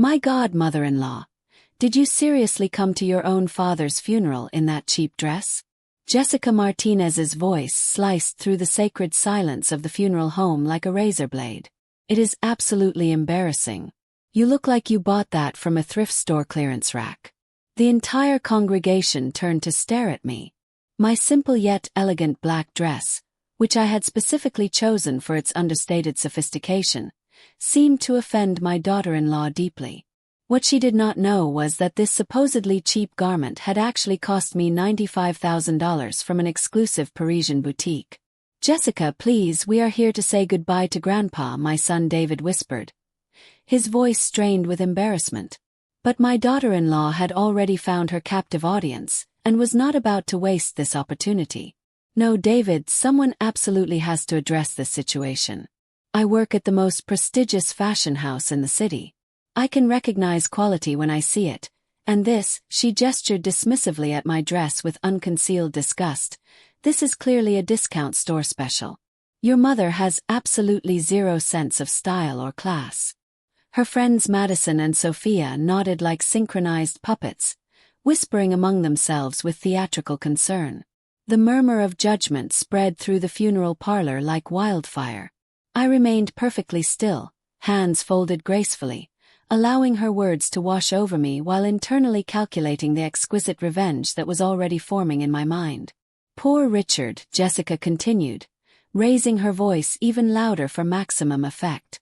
My God, mother-in-law, did you seriously come to your own father's funeral in that cheap dress? Jessica Martinez's voice sliced through the sacred silence of the funeral home like a razor blade. It is absolutely embarrassing. You look like you bought that from a thrift store clearance rack. The entire congregation turned to stare at me. My simple yet elegant black dress, which I had specifically chosen for its understated sophistication, seemed to offend my daughter-in-law deeply. What she did not know was that this supposedly cheap garment had actually cost me $95,000 from an exclusive Parisian boutique. Jessica, please, we are here to say goodbye to Grandpa, my son David whispered, his voice strained with embarrassment. But my daughter-in-law had already found her captive audience, and was not about to waste this opportunity. No, David, someone absolutely has to address this situation. I work at the most prestigious fashion house in the city. I can recognize quality when I see it, and this, she gestured dismissively at my dress with unconcealed disgust, this is clearly a discount store special. Your mother has absolutely zero sense of style or class. Her friends Madison and Sophia nodded like synchronized puppets, whispering among themselves with theatrical concern. The murmur of judgment spread through the funeral parlor like wildfire. I remained perfectly still, hands folded gracefully, allowing her words to wash over me while internally calculating the exquisite revenge that was already forming in my mind. Poor Richard, Jessica continued, raising her voice even louder for maximum effect.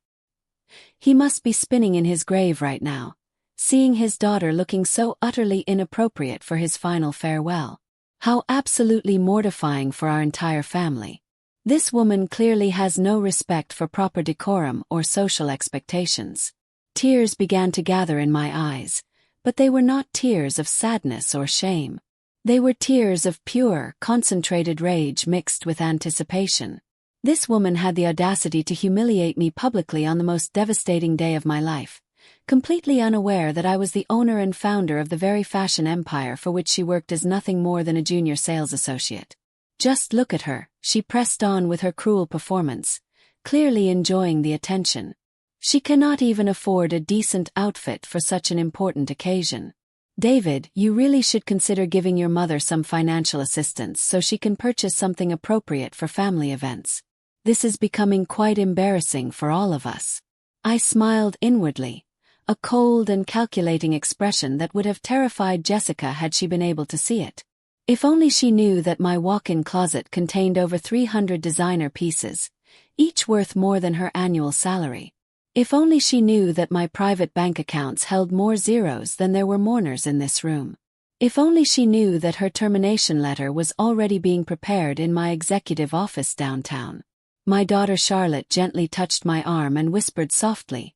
He must be spinning in his grave right now, seeing his daughter looking so utterly inappropriate for his final farewell. How absolutely mortifying for our entire family. This woman clearly has no respect for proper decorum or social expectations. Tears began to gather in my eyes, but they were not tears of sadness or shame. They were tears of pure, concentrated rage mixed with anticipation. This woman had the audacity to humiliate me publicly on the most devastating day of my life, completely unaware that I was the owner and founder of the very fashion empire for which she worked as nothing more than a junior sales associate. Just look at her, she pressed on with her cruel performance, clearly enjoying the attention. She cannot even afford a decent outfit for such an important occasion. David, you really should consider giving your mother some financial assistance so she can purchase something appropriate for family events. This is becoming quite embarrassing for all of us. I smiled inwardly, a cold and calculating expression that would have terrified Jessica had she been able to see it. If only she knew that my walk-in closet contained over 300 designer pieces, each worth more than her annual salary. If only she knew that my private bank accounts held more zeros than there were mourners in this room. If only she knew that her termination letter was already being prepared in my executive office downtown. My daughter Charlotte gently touched my arm and whispered softly,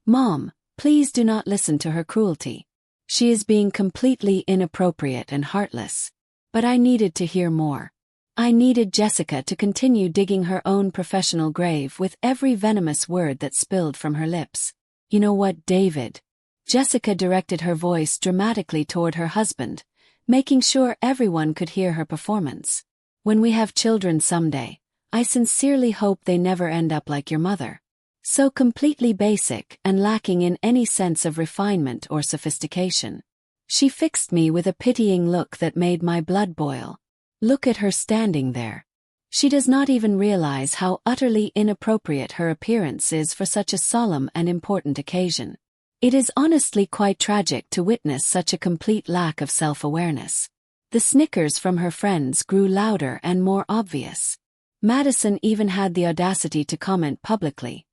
"Mom, please do not listen to her cruelty. She is being completely inappropriate and heartless." But I needed to hear more. I needed Jessica to continue digging her own professional grave with every venomous word that spilled from her lips. You know what, David? Jessica directed her voice dramatically toward her husband, making sure everyone could hear her performance. When we have children someday, I sincerely hope they never end up like your mother. So completely basic and lacking in any sense of refinement or sophistication. She fixed me with a pitying look that made my blood boil. Look at her standing there. She does not even realize how utterly inappropriate her appearance is for such a solemn and important occasion. It is honestly quite tragic to witness such a complete lack of self-awareness. The snickers from her friends grew louder and more obvious. Madison even had the audacity to comment publicly,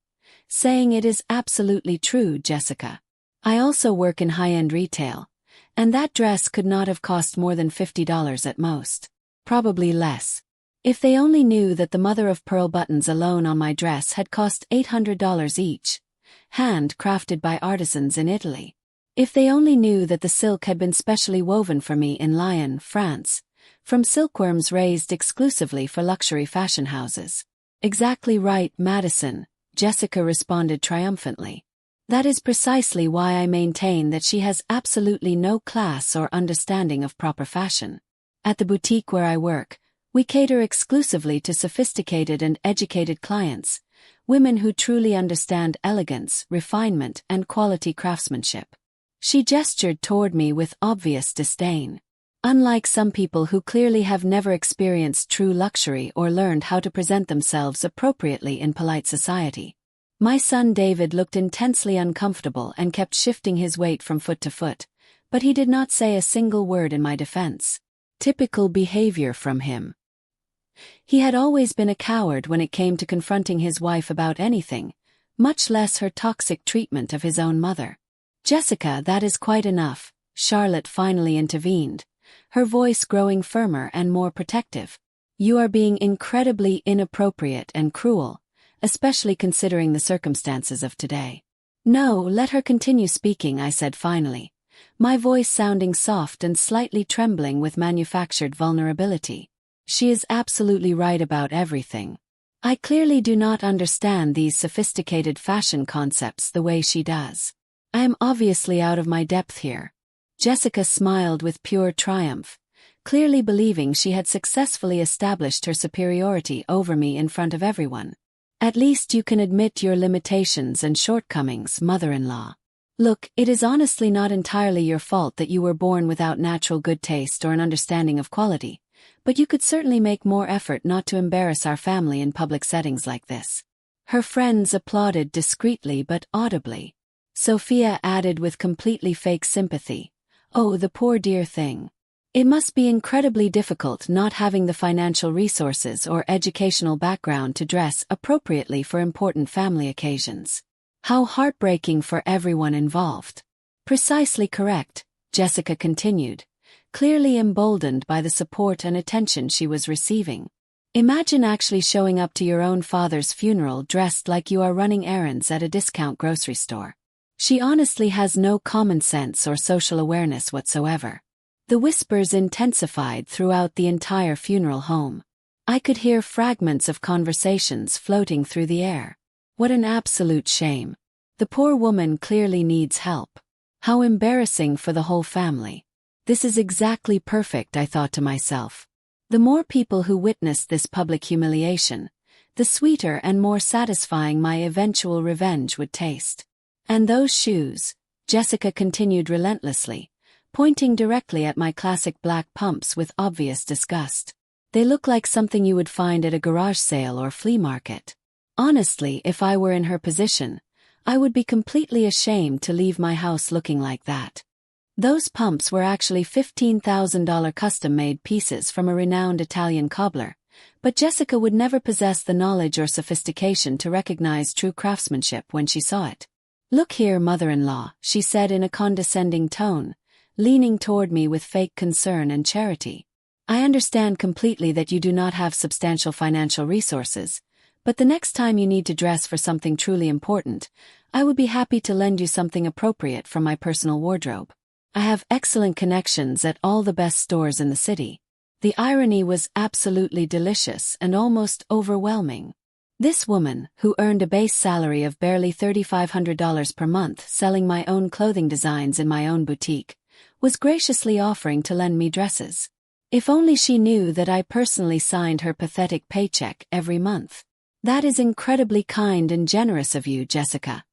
saying, "It is absolutely true, Jessica. I also work in high-end retail, and that dress could not have cost more than $50 at most. Probably less. If they only knew that the mother-of-pearl buttons alone on my dress had cost $800 each, hand-crafted by artisans in Italy. If they only knew that the silk had been specially woven for me in Lyon, France, from silkworms raised exclusively for luxury fashion houses." "Exactly right, Madison," Jessica responded triumphantly. "That is precisely why I maintain that she has absolutely no class or understanding of proper fashion. At the boutique where I work, we cater exclusively to sophisticated and educated clients, Women who truly understand elegance, refinement, and quality craftsmanship. She gestured toward me with obvious disdain. Unlike some people who clearly have never experienced true luxury or learned how to present themselves appropriately in polite society. My son David looked intensely uncomfortable and kept shifting his weight from foot to foot, but he did not say a single word in my defense. Typical behavior from him. He had always been a coward when it came to confronting his wife about anything, much less her toxic treatment of his own mother. "Jessica, that is quite enough," Charlotte finally intervened, her voice growing firmer and more protective. "You are being incredibly inappropriate and cruel, especially considering the circumstances of today." "No, let her continue speaking," I said finally, my voice sounding soft and slightly trembling with manufactured vulnerability. "She is absolutely right about everything. I clearly do not understand these sophisticated fashion concepts the way she does. I am obviously out of my depth here." Jessica smiled with pure triumph, clearly believing she had successfully established her superiority over me in front of everyone. "At least you can admit your limitations and shortcomings, mother-in-law. Look, it is honestly not entirely your fault that you were born without natural good taste or an understanding of quality, but you could certainly make more effort not to embarrass our family in public settings like this." Her friends applauded discreetly but audibly. Sophia added with completely fake sympathy, "Oh, the poor dear thing. It must be incredibly difficult not having the financial resources or educational background to dress appropriately for important family occasions. How heartbreaking for everyone involved." "Precisely correct," Jessica continued, clearly emboldened by the support and attention she was receiving. "Imagine actually showing up to your own father's funeral dressed like you are running errands at a discount grocery store. She honestly has no common sense or social awareness whatsoever." The whispers intensified throughout the entire funeral home. I could hear fragments of conversations floating through the air. What an absolute shame. The poor woman clearly needs help. How embarrassing for the whole family. This is exactly perfect, I thought to myself. The more people who witnessed this public humiliation, the sweeter and more satisfying my eventual revenge would taste. "And those shoes," Jessica continued relentlessly, pointing directly at my classic black pumps with obvious disgust. "They look like something you would find at a garage sale or flea market. Honestly, if I were in her position, I would be completely ashamed to leave my house looking like that." Those pumps were actually $15,000 custom-made pieces from a renowned Italian cobbler, but Jessica would never possess the knowledge or sophistication to recognize true craftsmanship when she saw it. "Look here, mother-in-law," she said in a condescending tone, leaning toward me with fake concern and charity. "I understand completely that you do not have substantial financial resources, but the next time you need to dress for something truly important, I would be happy to lend you something appropriate from my personal wardrobe. I have excellent connections at all the best stores in the city." The irony was absolutely delicious and almost overwhelming. This woman, who earned a base salary of barely $3,500 per month selling my own clothing designs in my own boutique, was graciously offering to lend me dresses. If only she knew that I personally signed her pathetic paycheck every month. "That is incredibly kind and generous of you, Jessica,"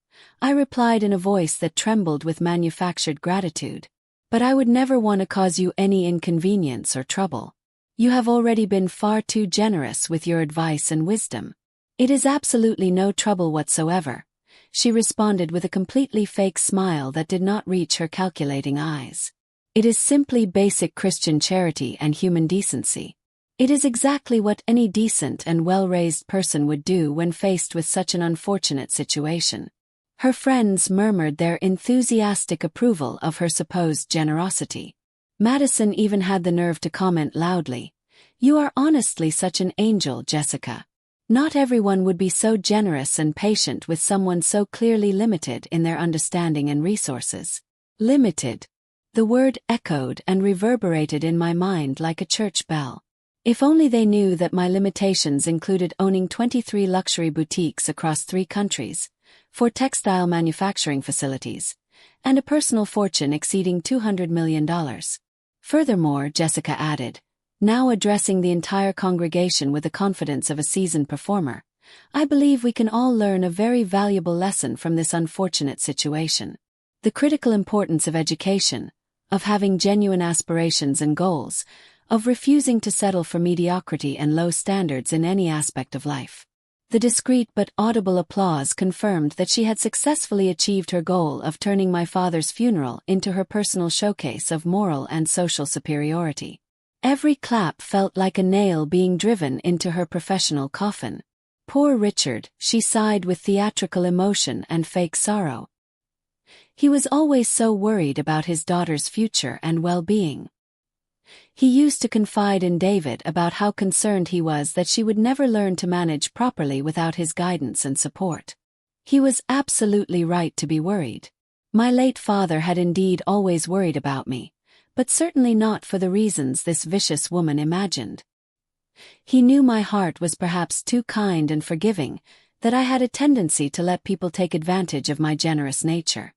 I replied in a voice that trembled with manufactured gratitude. "But I would never want to cause you any inconvenience or trouble. You have already been far too generous with your advice and wisdom." "It is absolutely no trouble whatsoever," she responded with a completely fake smile that did not reach her calculating eyes. "It is simply basic Christian charity and human decency. It is exactly what any decent and well-raised person would do when faced with such an unfortunate situation." Her friends murmured their enthusiastic approval of her supposed generosity. Madison even had the nerve to comment loudly, "You are honestly such an angel, Jessica. Not everyone would be so generous and patient with someone so clearly limited in their understanding and resources." Limited. The word echoed and reverberated in my mind like a church bell. If only they knew that my limitations included owning 23 luxury boutiques across 3 countries, 4 textile manufacturing facilities, and a personal fortune exceeding $200 million. Furthermore, Jessica added, now addressing the entire congregation with the confidence of a seasoned performer, I believe we can all learn a very valuable lesson from this unfortunate situation. The critical importance of education, of having genuine aspirations and goals, of refusing to settle for mediocrity and low standards in any aspect of life. The discreet but audible applause confirmed that she had successfully achieved her goal of turning my father's funeral into her personal showcase of moral and social superiority. Every clap felt like a nail being driven into her professional coffin. Poor Richard, she sighed with theatrical emotion and fake sorrow. He was always so worried about his daughter's future and well-being. He used to confide in David about how concerned he was that she would never learn to manage properly without his guidance and support. He was absolutely right to be worried. My late father had indeed always worried about me, but certainly not for the reasons this vicious woman imagined. He knew my heart was perhaps too kind and forgiving, that I had a tendency to let people take advantage of my generous nature.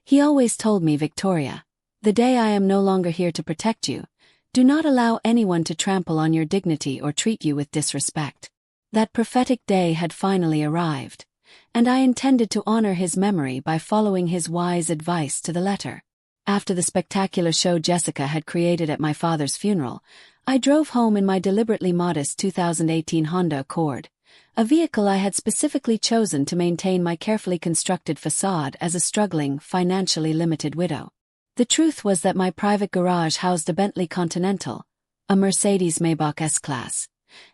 He always told me, Victoria, the day I am no longer here to protect you, do not allow anyone to trample on your dignity or treat you with disrespect. That prophetic day had finally arrived, and I intended to honor his memory by following his wise advice to the letter. After the spectacular show Jessica had created at my father's funeral, I drove home in my deliberately modest 2018 Honda Accord, a vehicle I had specifically chosen to maintain my carefully constructed facade as a struggling, financially limited widow. The truth was that my private garage housed a Bentley Continental, a Mercedes Maybach S-Class,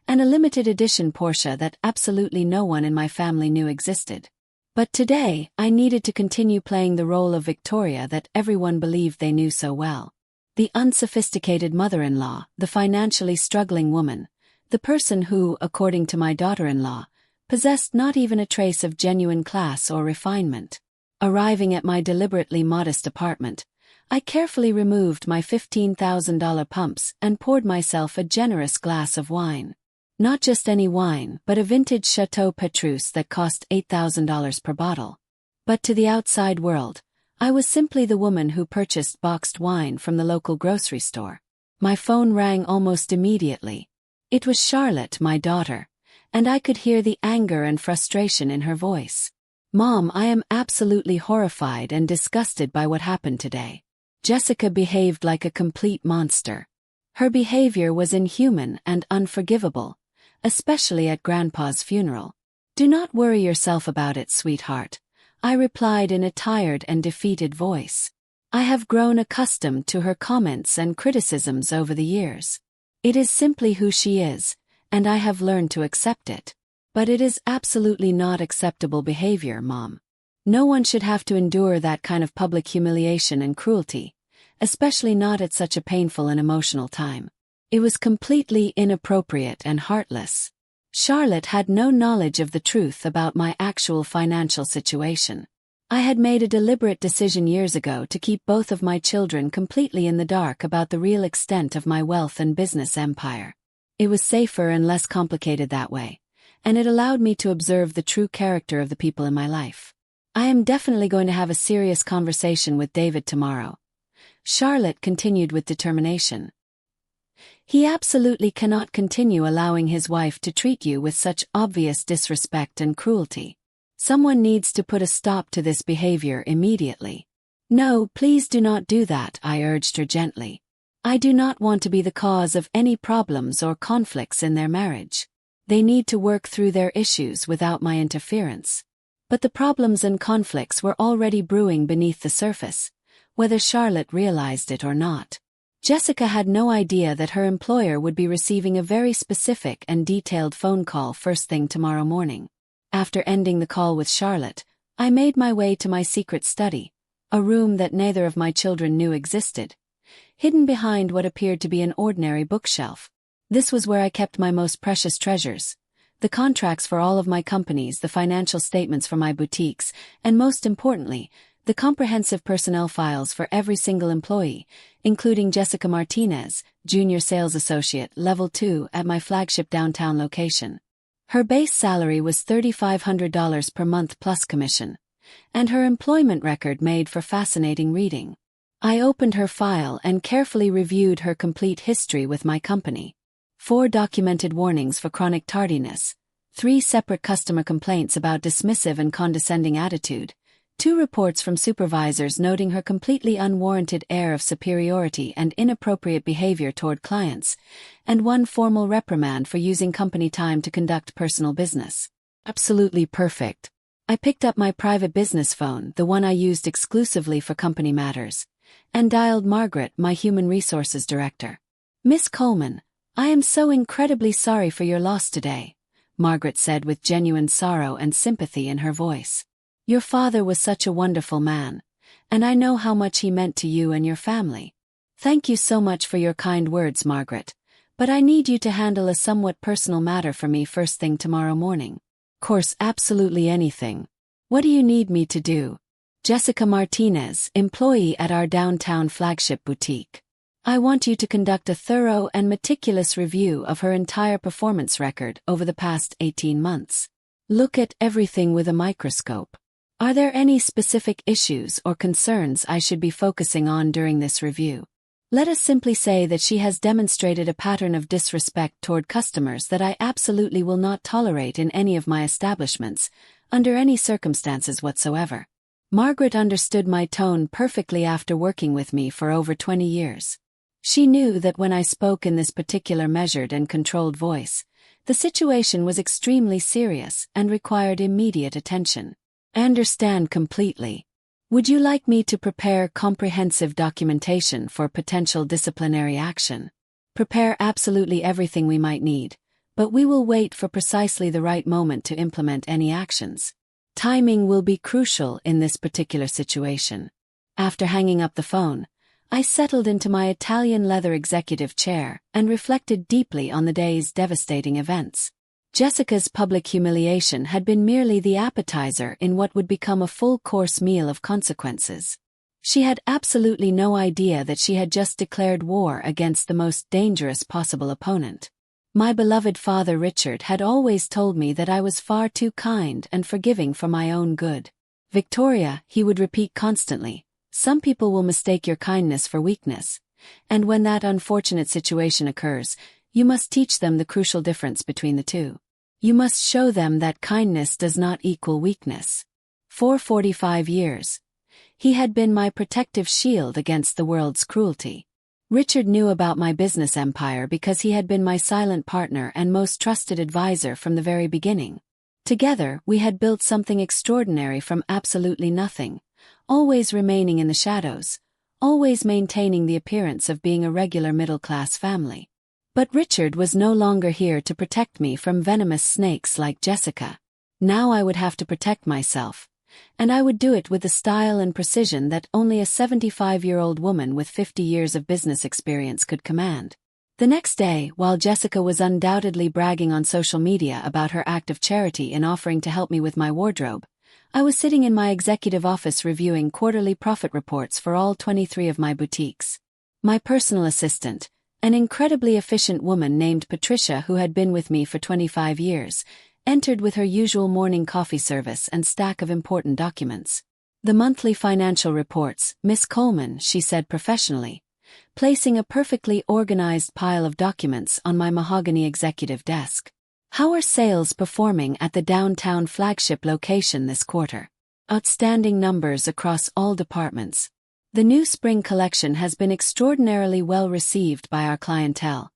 and a limited edition Porsche that absolutely no one in my family knew existed. But today, I needed to continue playing the role of Victoria that everyone believed they knew so well. The unsophisticated mother-in-law, the financially struggling woman, the person who, according to my daughter-in-law, possessed not even a trace of genuine class or refinement. Arriving at my deliberately modest apartment, I carefully removed my $15,000 pumps and poured myself a generous glass of wine. Not just any wine, but a vintage Chateau Petrus that cost $8,000 per bottle. But to the outside world, I was simply the woman who purchased boxed wine from the local grocery store. My phone rang almost immediately. It was Charlotte, my daughter, and I could hear the anger and frustration in her voice. Mom, I am absolutely horrified and disgusted by what happened today. Jessica behaved like a complete monster. Her behavior was inhuman and unforgivable, especially at Grandpa's funeral. Do not worry yourself about it, sweetheart, I replied in a tired and defeated voice. I have grown accustomed to her comments and criticisms over the years. It is simply who she is, and I have learned to accept it. But it is absolutely not acceptable behavior, Mom. No one should have to endure that kind of public humiliation and cruelty, especially not at such a painful and emotional time. It was completely inappropriate and heartless. Charlotte had no knowledge of the truth about my actual financial situation. I had made a deliberate decision years ago to keep both of my children completely in the dark about the real extent of my wealth and business empire. It was safer and less complicated that way, and it allowed me to observe the true character of the people in my life. I am definitely going to have a serious conversation with David tomorrow. Charlotte continued with determination. He absolutely cannot continue allowing his wife to treat you with such obvious disrespect and cruelty. Someone needs to put a stop to this behavior immediately. No, please do not do that, I urged her gently. I do not want to be the cause of any problems or conflicts in their marriage. They need to work through their issues without my interference. But the problems and conflicts were already brewing beneath the surface, whether Charlotte realized it or not. Jessica had no idea that her employer would be receiving a very specific and detailed phone call first thing tomorrow morning. After ending the call with Charlotte, I made my way to my secret study, a room that neither of my children knew existed, hidden behind what appeared to be an ordinary bookshelf. This was where I kept my most precious treasures: the contracts for all of my companies, the financial statements for my boutiques, and most importantly, the comprehensive personnel files for every single employee, including Jessica Martinez, Junior Sales Associate, Level 2 at my flagship downtown location. Her base salary was $3,500 per month plus commission, and her employment record made for fascinating reading. I opened her file and carefully reviewed her complete history with my company. 4 documented warnings for chronic tardiness, 3 separate customer complaints about dismissive and condescending attitude, 2 reports from supervisors noting her completely unwarranted air of superiority and inappropriate behavior toward clients, and 1 formal reprimand for using company time to conduct personal business. Absolutely perfect. I picked up my private business phone, the one I used exclusively for company matters, and dialed Margaret, my human resources director. "Miss Coleman, I am so incredibly sorry for your loss today," Margaret said with genuine sorrow and sympathy in her voice. "Your father was such a wonderful man, and I know how much he meant to you and your family. Thank you so much for your kind words, Margaret, but I need you to handle a somewhat personal matter for me first thing tomorrow morning." "Course, absolutely anything. What do you need me to do?" "Jessica Martinez, employee at our downtown flagship boutique. I want you to conduct a thorough and meticulous review of her entire performance record over the past 18 months. Look at everything with a microscope. Are there any specific issues or concerns I should be focusing on during this review? Let us simply say that she has demonstrated a pattern of disrespect toward customers that I absolutely will not tolerate in any of my establishments, under any circumstances whatsoever." Margaret understood my tone perfectly after working with me for over 20 years. She knew that when I spoke in this particular measured and controlled voice, the situation was extremely serious and required immediate attention. "I understand completely. Would you like me to prepare comprehensive documentation for potential disciplinary action?" "Prepare absolutely everything we might need, but we will wait for precisely the right moment to implement any actions. Timing will be crucial in this particular situation." After hanging up the phone, I settled into my Italian leather executive chair and reflected deeply on the day's devastating events. Jessica's public humiliation had been merely the appetizer in what would become a full-course meal of consequences. She had absolutely no idea that she had just declared war against the most dangerous possible opponent. My beloved father Richard had always told me that I was far too kind and forgiving for my own good. "Victoria," he would repeat constantly, "some people will mistake your kindness for weakness, and when that unfortunate situation occurs, you must teach them the crucial difference between the two. You must show them that kindness does not equal weakness." For 45 years, he had been my protective shield against the world's cruelty. Richard knew about my business empire because he had been my silent partner and most trusted advisor from the very beginning. Together, we had built something extraordinary from absolutely nothing, always remaining in the shadows, always maintaining the appearance of being a regular middle-class family. But Richard was no longer here to protect me from venomous snakes like Jessica. Now I would have to protect myself, and I would do it with the style and precision that only a 75-year-old woman with 50 years of business experience could command. The next day, while Jessica was undoubtedly bragging on social media about her act of charity in offering to help me with my wardrobe, I was sitting in my executive office reviewing quarterly profit reports for all 23 of my boutiques. My personal assistant, an incredibly efficient woman named Patricia who had been with me for 25 years, entered with her usual morning coffee service and stack of important documents. "The monthly financial reports, Miss Coleman," she said professionally, placing a perfectly organized pile of documents on my mahogany executive desk. "How are sales performing at the downtown flagship location this quarter?" "Outstanding numbers across all departments. The new spring collection has been extraordinarily well received by our clientele,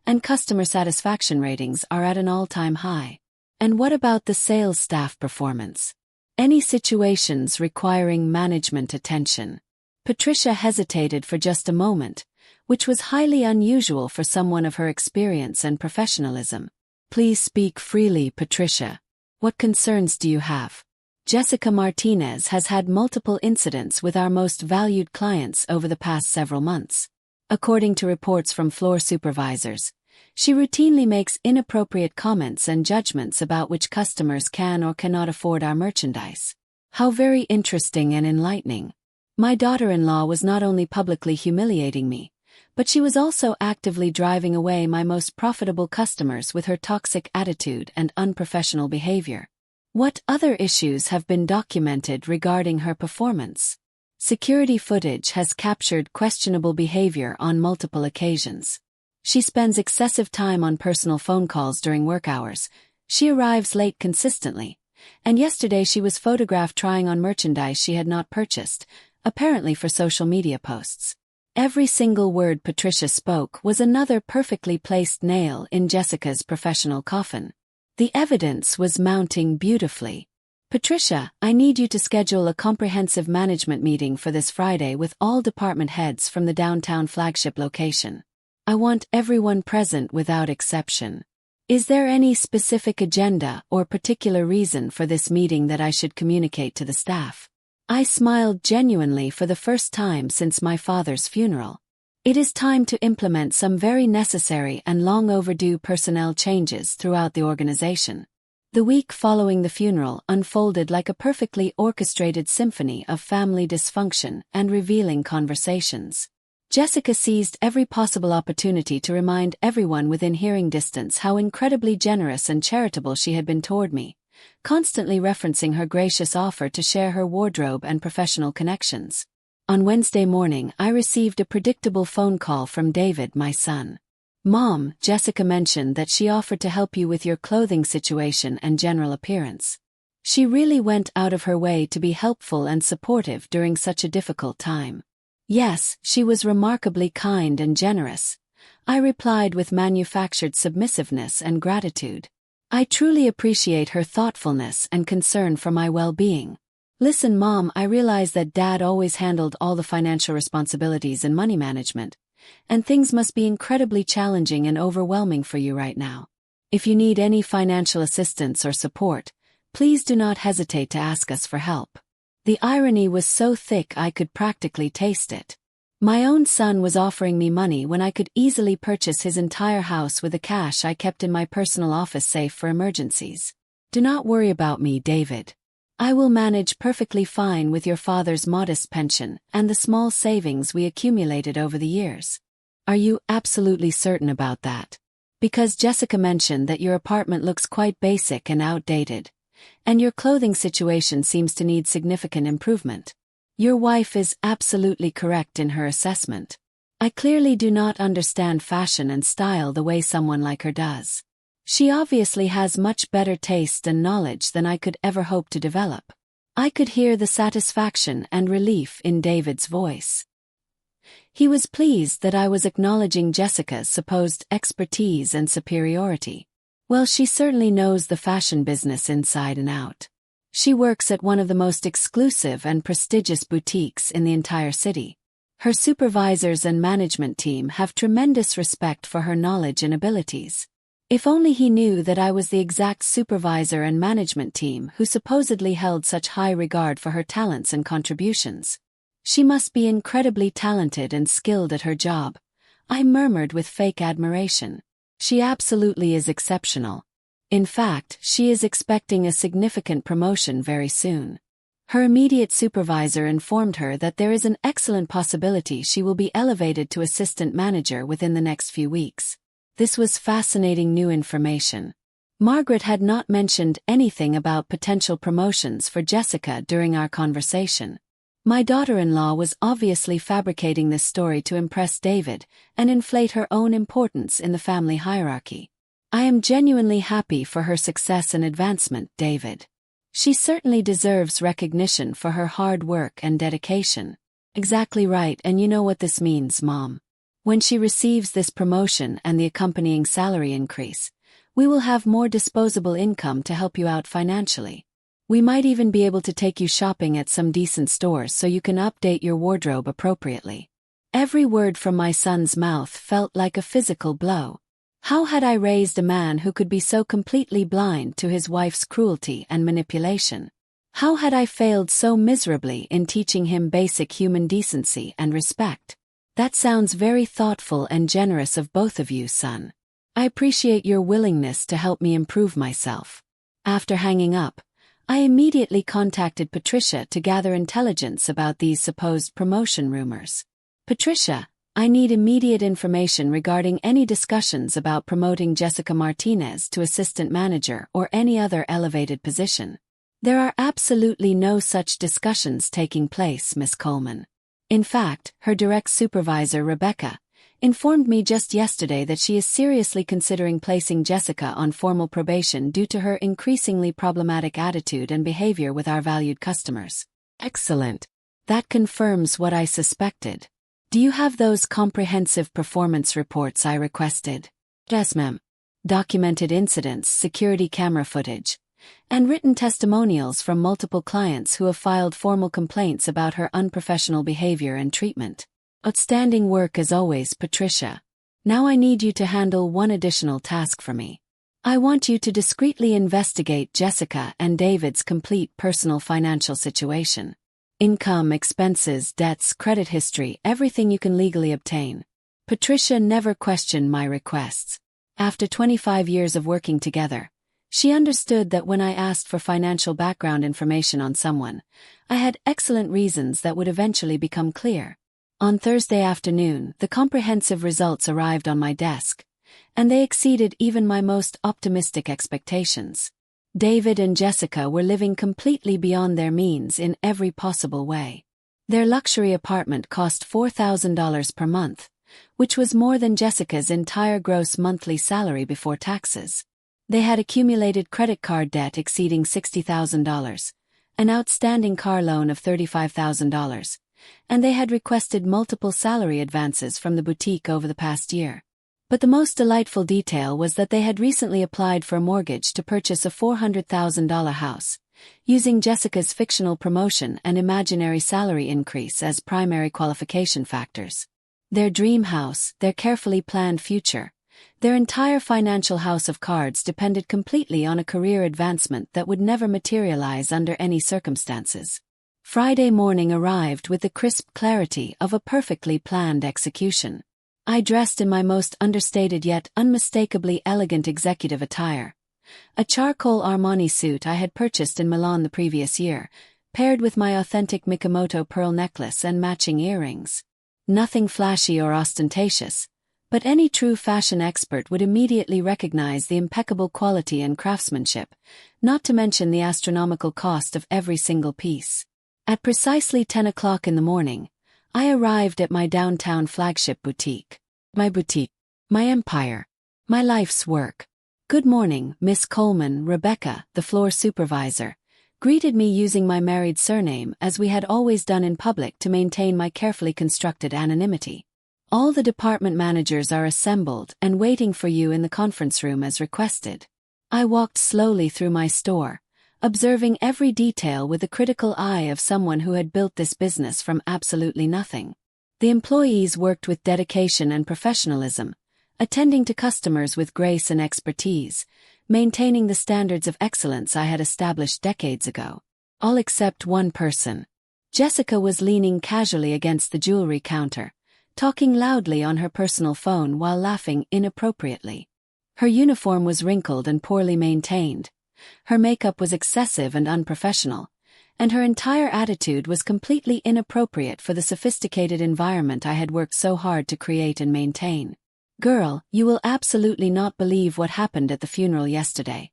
and customer satisfaction ratings are at an all-time high." "And what about the sales staff performance? Any situations requiring management attention?" Patricia hesitated for just a moment, which was highly unusual for someone of her experience and professionalism. "Please speak freely, Patricia. What concerns do you have?" "Jessica Martinez has had multiple incidents with our most valued clients over the past several months. According to reports from floor supervisors, she routinely makes inappropriate comments and judgments about which customers can or cannot afford our merchandise." How very interesting and enlightening. My daughter-in-law was not only publicly humiliating me, but she was also actively driving away my most profitable customers with her toxic attitude and unprofessional behavior. What other issues have been documented regarding her performance? Security footage has captured questionable behavior on multiple occasions. She spends excessive time on personal phone calls during work hours, She arrives late consistently, and yesterday she was photographed trying on merchandise she had not purchased, apparently for social media posts. Every single word Patricia spoke was another perfectly placed nail in Jessica's professional coffin. The evidence was mounting beautifully. Patricia, I need you to schedule a comprehensive management meeting for this Friday with all department heads from the downtown flagship location. I want everyone present without exception. Is there any specific agenda or particular reason for this meeting that I should communicate to the staff? I smiled genuinely for the first time since my father's funeral. It is time to implement some very necessary and long overdue personnel changes throughout the organization. The week following the funeral unfolded like a perfectly orchestrated symphony of family dysfunction and revealing conversations. Jessica seized every possible opportunity to remind everyone within hearing distance how incredibly generous and charitable she had been toward me, constantly referencing her gracious offer to share her wardrobe and professional connections. On Wednesday morning, I received a predictable phone call from David, my son. Mom, Jessica mentioned that she offered to help you with your clothing situation and general appearance. She really went out of her way to be helpful and supportive during such a difficult time. Yes, she was remarkably kind and generous, I replied with manufactured submissiveness and gratitude. I truly appreciate her thoughtfulness and concern for my well-being. Listen, Mom, I realize that Dad always handled all the financial responsibilities and money management, and things must be incredibly challenging and overwhelming for you right now. If you need any financial assistance or support, please do not hesitate to ask us for help. The irony was so thick I could practically taste it. My own son was offering me money when I could easily purchase his entire house with the cash I kept in my personal office safe for emergencies. Do not worry about me, David. I will manage perfectly fine with your father's modest pension and the small savings we accumulated over the years. Are you absolutely certain about that? Because Jessica mentioned that your apartment looks quite basic and outdated, and your clothing situation seems to need significant improvement. Your wife is absolutely correct in her assessment. I clearly do not understand fashion and style the way someone like her does. She obviously has much better taste and knowledge than I could ever hope to develop. I could hear the satisfaction and relief in David's voice. He was pleased that I was acknowledging Jessica's supposed expertise and superiority. Well, she certainly knows the fashion business inside and out. She works at one of the most exclusive and prestigious boutiques in the entire city. Her supervisors and management team have tremendous respect for her knowledge and abilities. If only he knew that I was the exact supervisor and management team who supposedly held such high regard for her talents and contributions. She must be incredibly talented and skilled at her job, I murmured with fake admiration. She absolutely is exceptional. In fact, she is expecting a significant promotion very soon. Her immediate supervisor informed her that there is an excellent possibility she will be elevated to assistant manager within the next few weeks. This was fascinating new information. Margaret had not mentioned anything about potential promotions for Jessica during our conversation. My daughter-in-law was obviously fabricating this story to impress David and inflate her own importance in the family hierarchy. I am genuinely happy for her success and advancement, David. She certainly deserves recognition for her hard work and dedication. Exactly right, and you know what this means, Mom. When she receives this promotion and the accompanying salary increase, we will have more disposable income to help you out financially. We might even be able to take you shopping at some decent stores so you can update your wardrobe appropriately. Every word from my son's mouth felt like a physical blow. How had I raised a man who could be so completely blind to his wife's cruelty and manipulation? How had I failed so miserably in teaching him basic human decency and respect? That sounds very thoughtful and generous of both of you, son. I appreciate your willingness to help me improve myself. After hanging up, I immediately contacted Patricia to gather intelligence about these supposed promotion rumors. Patricia, I need immediate information regarding any discussions about promoting Jessica Martinez to assistant manager or any other elevated position. There are absolutely no such discussions taking place, Miss Coleman. In fact, her direct supervisor, Rebecca, informed me just yesterday that she is seriously considering placing Jessica on formal probation due to her increasingly problematic attitude and behavior with our valued customers. Excellent. That confirms what I suspected. Do you have those comprehensive performance reports I requested? Yes, ma'am. Documented incidents, security camera footage, and written testimonials from multiple clients who have filed formal complaints about her unprofessional behavior and treatment. Outstanding work as always, Patricia. Now I need you to handle one additional task for me. I want you to discreetly investigate Jessica and David's complete personal financial situation. Income, expenses, debts, credit history, everything you can legally obtain. Patricia never questioned my requests. After 25 years of working together, she understood that when I asked for financial background information on someone, I had excellent reasons that would eventually become clear. On Thursday afternoon, the comprehensive results arrived on my desk, and they exceeded even my most optimistic expectations. David and Jessica were living completely beyond their means in every possible way. Their luxury apartment cost $4,000 per month, which was more than Jessica's entire gross monthly salary before taxes. They had accumulated credit card debt exceeding $60,000, an outstanding car loan of $35,000, and they had requested multiple salary advances from the boutique over the past year. But the most delightful detail was that they had recently applied for a mortgage to purchase a $400,000 house, using Jessica's fictional promotion and imaginary salary increase as primary qualification factors. Their dream house, their carefully planned future, their entire financial house of cards depended completely on a career advancement that would never materialize under any circumstances. Friday morning arrived with the crisp clarity of a perfectly planned execution. I dressed in my most understated yet unmistakably elegant executive attire. A charcoal Armani suit I had purchased in Milan the previous year, paired with my authentic Mikimoto pearl necklace and matching earrings. Nothing flashy or ostentatious, but any true fashion expert would immediately recognize the impeccable quality and craftsmanship, not to mention the astronomical cost of every single piece. At precisely 10 o'clock in the morning, I arrived at my downtown flagship boutique. My boutique. My empire. My life's work. Good morning, Miss Coleman. Rebecca, the floor supervisor, greeted me using my married surname as we had always done in public to maintain my carefully constructed anonymity. All the department managers are assembled and waiting for you in the conference room as requested. I walked slowly through my store, observing every detail with the critical eye of someone who had built this business from absolutely nothing. The employees worked with dedication and professionalism, attending to customers with grace and expertise, maintaining the standards of excellence I had established decades ago. All except one person. Jessica was leaning casually against the jewelry counter, talking loudly on her personal phone while laughing inappropriately. Her uniform was wrinkled and poorly maintained. Her makeup was excessive and unprofessional, and her entire attitude was completely inappropriate for the sophisticated environment I had worked so hard to create and maintain. Girl, you will absolutely not believe what happened at the funeral yesterday,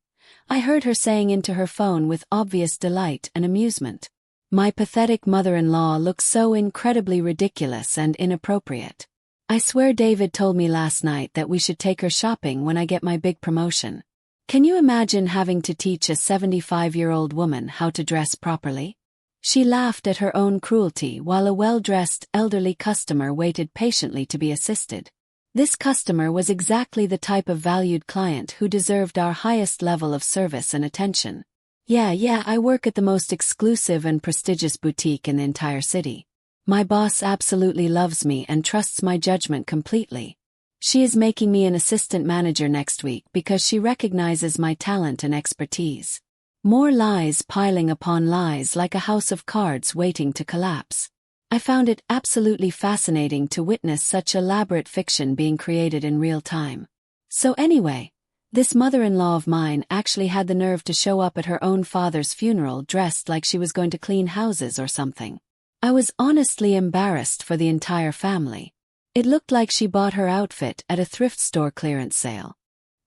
I heard her saying into her phone with obvious delight and amusement. My pathetic mother-in-law looks so incredibly ridiculous and inappropriate. I swear David told me last night that we should take her shopping when I get my big promotion. Can you imagine having to teach a 75-year-old woman how to dress properly? She laughed at her own cruelty while a well-dressed, elderly customer waited patiently to be assisted. This customer was exactly the type of valued client who deserved our highest level of service and attention. Yeah, I work at the most exclusive and prestigious boutique in the entire city. My boss absolutely loves me and trusts my judgment completely. She is making me an assistant manager next week because she recognizes my talent and expertise. More lies piling upon lies like a house of cards waiting to collapse. I found it absolutely fascinating to witness such elaborate fiction being created in real time. So anyway, this mother-in-law of mine actually had the nerve to show up at her own father's funeral dressed like she was going to clean houses or something. I was honestly embarrassed for the entire family. It looked like she bought her outfit at a thrift store clearance sale.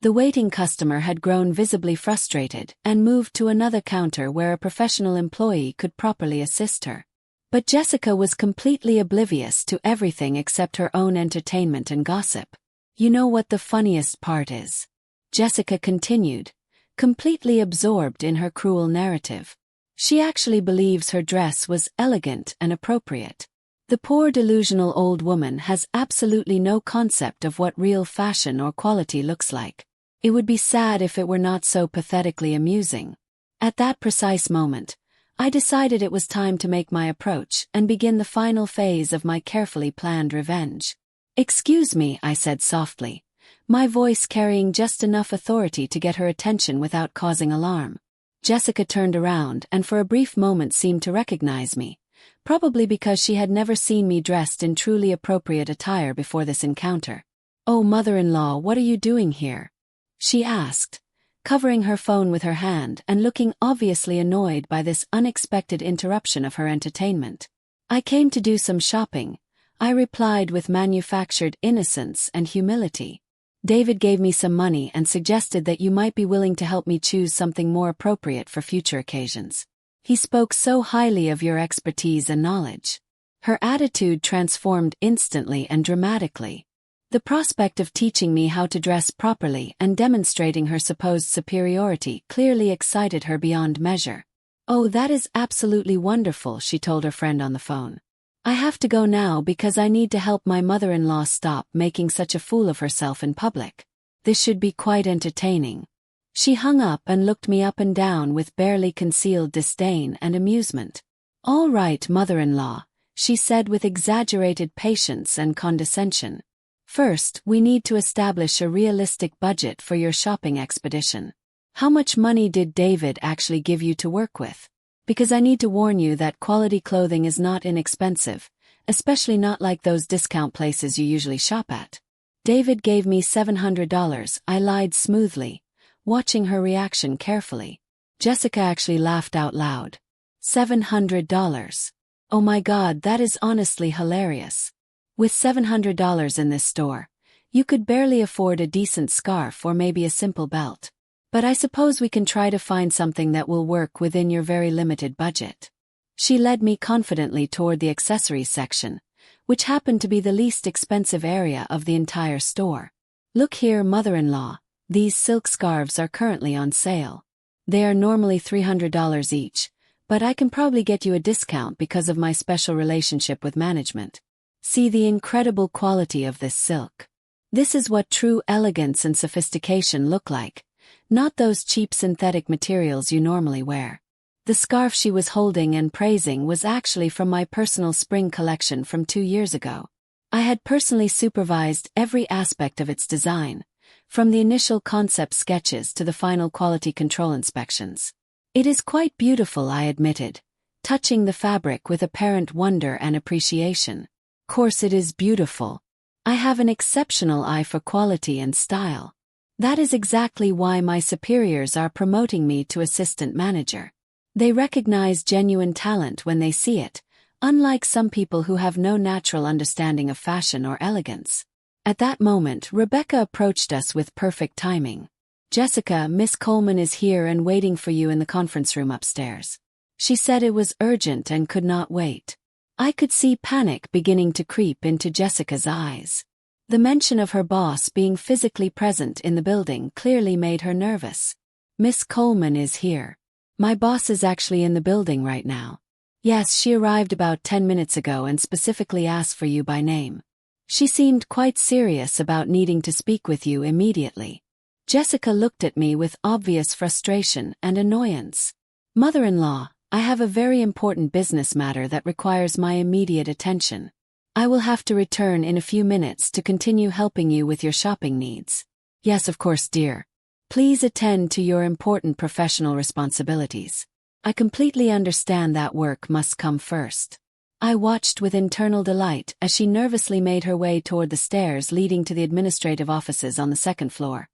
The waiting customer had grown visibly frustrated and moved to another counter where a professional employee could properly assist her. But Jessica was completely oblivious to everything except her own entertainment and gossip. You know what the funniest part is? Jessica continued, completely absorbed in her cruel narrative. She actually believes her dress was elegant and appropriate. The poor delusional old woman has absolutely no concept of what real fashion or quality looks like. It would be sad if it were not so pathetically amusing. At that precise moment, I decided it was time to make my approach and begin the final phase of my carefully planned revenge. "Excuse me," I said softly, my voice carrying just enough authority to get her attention without causing alarm. Jessica turned around and for a brief moment seemed to recognize me, probably because she had never seen me dressed in truly appropriate attire before this encounter. "Oh, mother-in-law, what are you doing here?" she asked, covering her phone with her hand and looking obviously annoyed by this unexpected interruption of her entertainment. "I came to do some shopping," I replied with manufactured innocence and humility. "David gave me some money and suggested that you might be willing to help me choose something more appropriate for future occasions. He spoke so highly of your expertise and knowledge." Her attitude transformed instantly and dramatically. The prospect of teaching me how to dress properly and demonstrating her supposed superiority clearly excited her beyond measure. "Oh, that is absolutely wonderful," she told her friend on the phone. "I have to go now because I need to help my mother-in-law stop making such a fool of herself in public. This should be quite entertaining." She hung up and looked me up and down with barely concealed disdain and amusement. "All right, mother-in-law," she said with exaggerated patience and condescension. "First, we need to establish a realistic budget for your shopping expedition. How much money did David actually give you to work with? Because I need to warn you that quality clothing is not inexpensive, especially not like those discount places you usually shop at." "David gave me $700, I lied smoothly, watching her reaction carefully. Jessica actually laughed out loud. $700. Oh my God, that is honestly hilarious. With $700 in this store, you could barely afford a decent scarf or maybe a simple belt. But I suppose we can try to find something that will work within your very limited budget." She led me confidently toward the accessories section, which happened to be the least expensive area of the entire store. "Look here, mother-in-law, these silk scarves are currently on sale. They are normally $300 each, but I can probably get you a discount because of my special relationship with management. See the incredible quality of this silk. This is what true elegance and sophistication look like, not those cheap synthetic materials you normally wear." The scarf she was holding and praising was actually from my personal spring collection from 2 years ago. I had personally supervised every aspect of its design, from the initial concept sketches to the final quality control inspections. "It is quite beautiful," I admitted, touching the fabric with apparent wonder and appreciation. "Course it is beautiful. I have an exceptional eye for quality and style. That is exactly why my superiors are promoting me to assistant manager. They recognize genuine talent when they see it, unlike some people who have no natural understanding of fashion or elegance." At that moment, Rebecca approached us with perfect timing. "Jessica, Miss Coleman is here and waiting for you in the conference room upstairs." She said it was urgent and could not wait. I could see panic beginning to creep into Jessica's eyes. The mention of her boss being physically present in the building clearly made her nervous. "Miss Coleman is here. My boss is actually in the building right now. Yes, she arrived about 10 minutes ago and specifically asked for you by name. She seemed quite serious about needing to speak with you immediately." Jessica looked at me with obvious frustration and annoyance. "Mother-in-law, I have a very important business matter that requires my immediate attention. I will have to return in a few minutes to continue helping you with your shopping needs." "Yes, of course, dear. Please attend to your important professional responsibilities. I completely understand that work must come first." I watched with internal delight as she nervously made her way toward the stairs leading to the administrative offices on the second floor,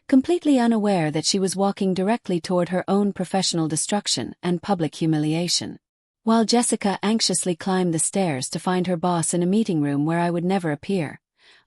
completely unaware that she was walking directly toward her own professional destruction and public humiliation. While Jessica anxiously climbed the stairs to find her boss in a meeting room where I would never appear,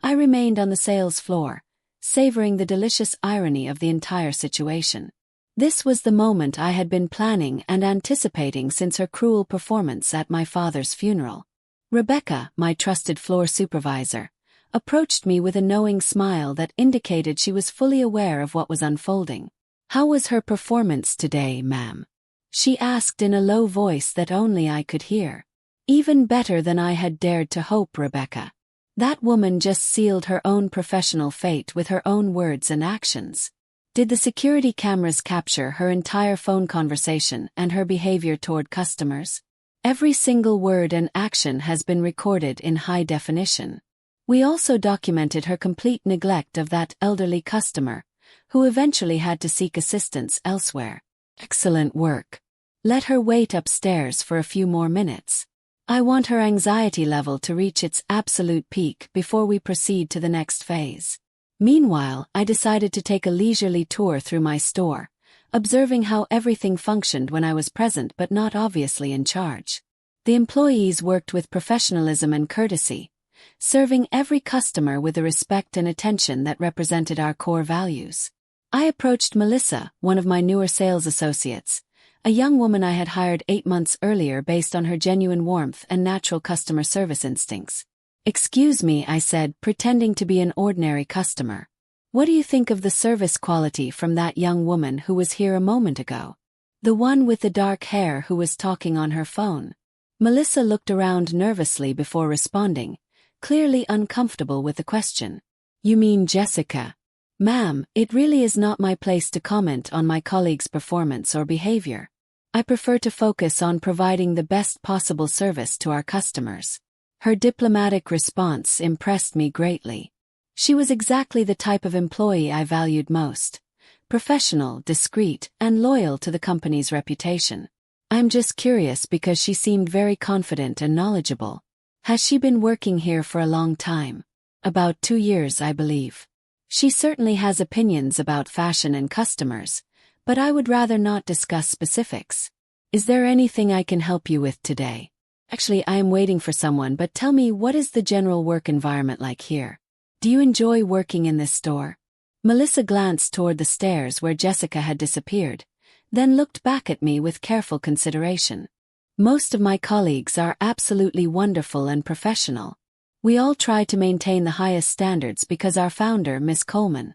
I remained on the sales floor, savoring the delicious irony of the entire situation. This was the moment I had been planning and anticipating since her cruel performance at my father's funeral. Rebecca, my trusted floor supervisor, approached me with a knowing smile that indicated she was fully aware of what was unfolding. "How was her performance today, ma'am?" she asked in a low voice that only I could hear. "Even better than I had dared to hope, Rebecca." That woman just sealed her own professional fate with her own words and actions. Did the security cameras capture her entire phone conversation and her behavior toward customers? Every single word and action has been recorded in high definition. We also documented her complete neglect of that elderly customer, who eventually had to seek assistance elsewhere. Excellent work. Let her wait upstairs for a few more minutes. I want her anxiety level to reach its absolute peak before we proceed to the next phase. Meanwhile, I decided to take a leisurely tour through my store, observing how everything functioned when I was present but not obviously in charge. The employees worked with professionalism and courtesy, serving every customer with the respect and attention that represented our core values. I approached Melissa, one of my newer sales associates, a young woman I had hired 8 months earlier based on her genuine warmth and natural customer service instincts. "Excuse me," I said, pretending to be an ordinary customer. "What do you think of the service quality from that young woman who was here a moment ago? The one with the dark hair who was talking on her phone?" Melissa looked around nervously before responding, clearly uncomfortable with the question. "You mean Jessica?" "Ma'am, it really is not my place to comment on my colleague's performance or behavior. I prefer to focus on providing the best possible service to our customers." Her diplomatic response impressed me greatly. She was exactly the type of employee I valued most: professional, discreet, and loyal to the company's reputation. "I'm just curious because she seemed very confident and knowledgeable. Has she been working here for a long time?" "About 2 years, I believe. She certainly has opinions about fashion and customers, but I would rather not discuss specifics. Is there anything I can help you with today?" "Actually, I am waiting for someone, but tell me, what is the general work environment like here? Do you enjoy working in this store?" Melissa glanced toward the stairs where Jessica had disappeared, then looked back at me with careful consideration. "Most of my colleagues are absolutely wonderful and professional. We all try to maintain the highest standards because our founder, Miss Coleman,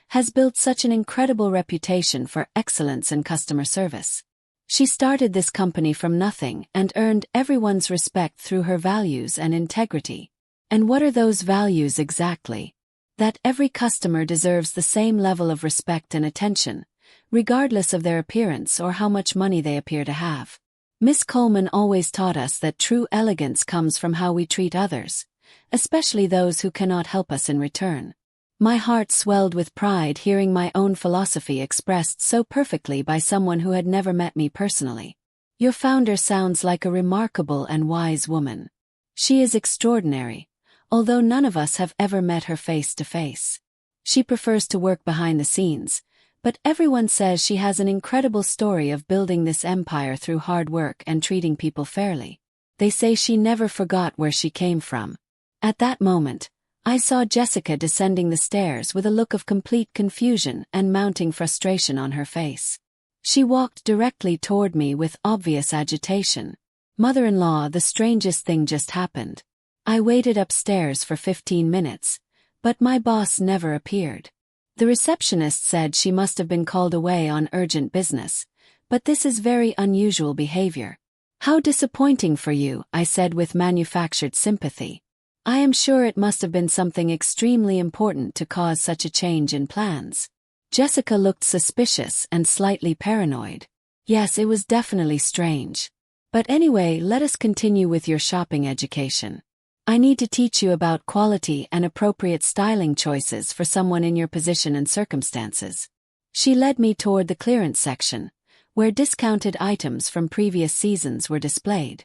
has built such an incredible reputation for excellence in customer service. She started this company from nothing and earned everyone's respect through her values and integrity." "And what are those values exactly?" "That every customer deserves the same level of respect and attention, regardless of their appearance or how much money they appear to have. Miss Coleman always taught us that true elegance comes from how we treat others, especially those who cannot help us in return." My heart swelled with pride hearing my own philosophy expressed so perfectly by someone who had never met me personally. "Your founder sounds like a remarkable and wise woman. She is extraordinary, although none of us have ever met her face to face. She prefers to work behind the scenes, but everyone says she has an incredible story of building this empire through hard work and treating people fairly. They say she never forgot where she came from." At that moment, I saw Jessica descending the stairs with a look of complete confusion and mounting frustration on her face. She walked directly toward me with obvious agitation. "Mother-in-law, the strangest thing just happened. I waited upstairs for 15 minutes, but my boss never appeared. The receptionist said she must have been called away on urgent business, but this is very unusual behavior." "How disappointing for you," I said with manufactured sympathy. "I am sure it must have been something extremely important to cause such a change in plans." Jessica looked suspicious and slightly paranoid. "Yes, it was definitely strange. But anyway, let us continue with your shopping education. I need to teach you about quality and appropriate styling choices for someone in your position and circumstances." She led me toward the clearance section, where discounted items from previous seasons were displayed.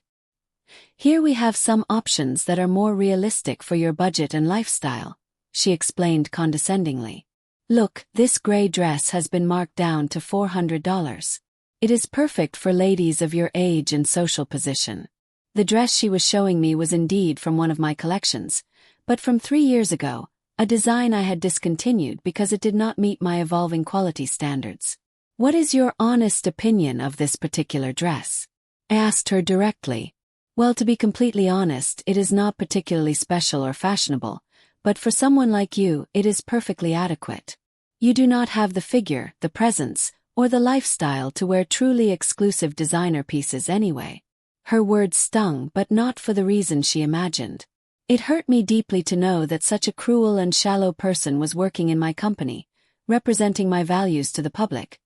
"Here we have some options that are more realistic for your budget and lifestyle," she explained condescendingly. "Look, this gray dress has been marked down to $400. It is perfect for ladies of your age and social position." The dress she was showing me was indeed from one of my collections, but from 3 years ago, a design I had discontinued because it did not meet my evolving quality standards. What is your honest opinion of this particular dress? I asked her directly. Well, to be completely honest, it is not particularly special or fashionable, but for someone like you, it is perfectly adequate. You do not have the figure, the presence, or the lifestyle to wear truly exclusive designer pieces anyway. Her words stung, but not for the reason she imagined. It hurt me deeply to know that such a cruel and shallow person was working in my company, representing my values to the public,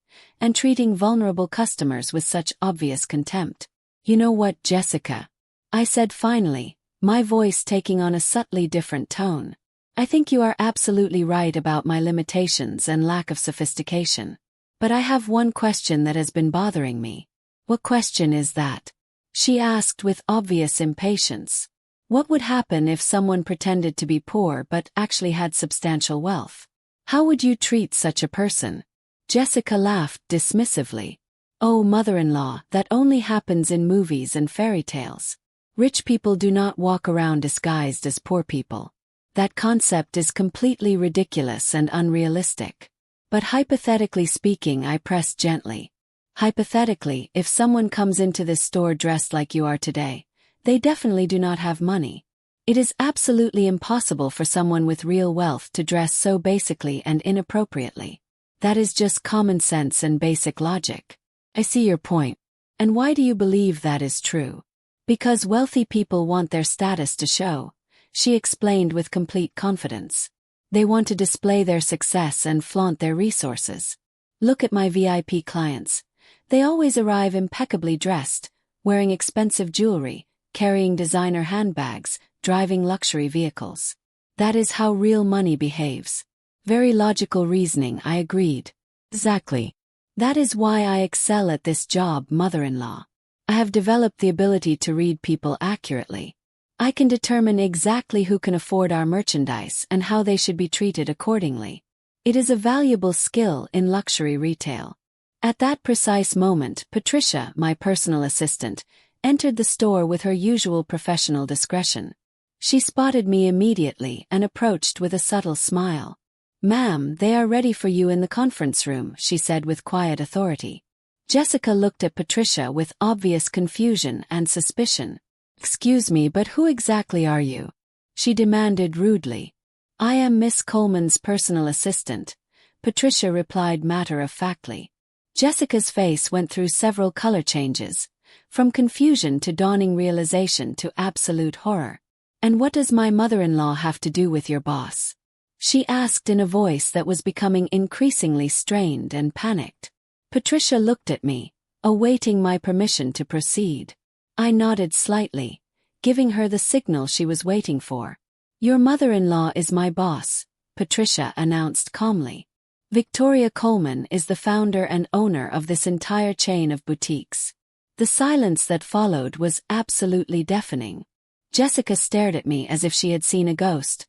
and treating vulnerable customers with such obvious contempt. You know what, Jessica? I said finally, my voice taking on a subtly different tone. I think you are absolutely right about my limitations and lack of sophistication. But I have one question that has been bothering me. What question is that? She asked with obvious impatience. What would happen if someone pretended to be poor but actually had substantial wealth? How would you treat such a person? Jessica laughed dismissively. Oh, mother-in-law, that only happens in movies and fairy tales. Rich people do not walk around disguised as poor people. That concept is completely ridiculous and unrealistic. But hypothetically speaking, I pressed gently. Hypothetically, if someone comes into this store dressed like you are today, they definitely do not have money. It is absolutely impossible for someone with real wealth to dress so basically and inappropriately. That is just common sense and basic logic. I see your point. And why do you believe that is true? Because wealthy people want their status to show, she explained with complete confidence. They want to display their success and flaunt their resources. Look at my VIP clients. They always arrive impeccably dressed, wearing expensive jewelry, carrying designer handbags, driving luxury vehicles. That is how real money behaves. Very logical reasoning, I agreed. Exactly. That is why I excel at this job, mother-in-law. I have developed the ability to read people accurately. I can determine exactly who can afford our merchandise and how they should be treated accordingly. It is a valuable skill in luxury retail. At that precise moment, Patricia, my personal assistant, entered the store with her usual professional discretion. She spotted me immediately and approached with a subtle smile. "Ma'am, they are ready for you in the conference room," she said with quiet authority. Jessica looked at Patricia with obvious confusion and suspicion. "Excuse me, but who exactly are you?" she demanded rudely. "I am Miss Coleman's personal assistant," Patricia replied matter-of-factly. Jessica's face went through several color changes, from confusion to dawning realization to absolute horror. "And what does my mother-in-law have to do with your boss?" she asked in a voice that was becoming increasingly strained and panicked. Patricia looked at me, awaiting my permission to proceed. I nodded slightly, giving her the signal she was waiting for. "Your mother-in-law is my boss," Patricia announced calmly. "Victoria Coleman is the founder and owner of this entire chain of boutiques." The silence that followed was absolutely deafening. Jessica stared at me as if she had seen a ghost,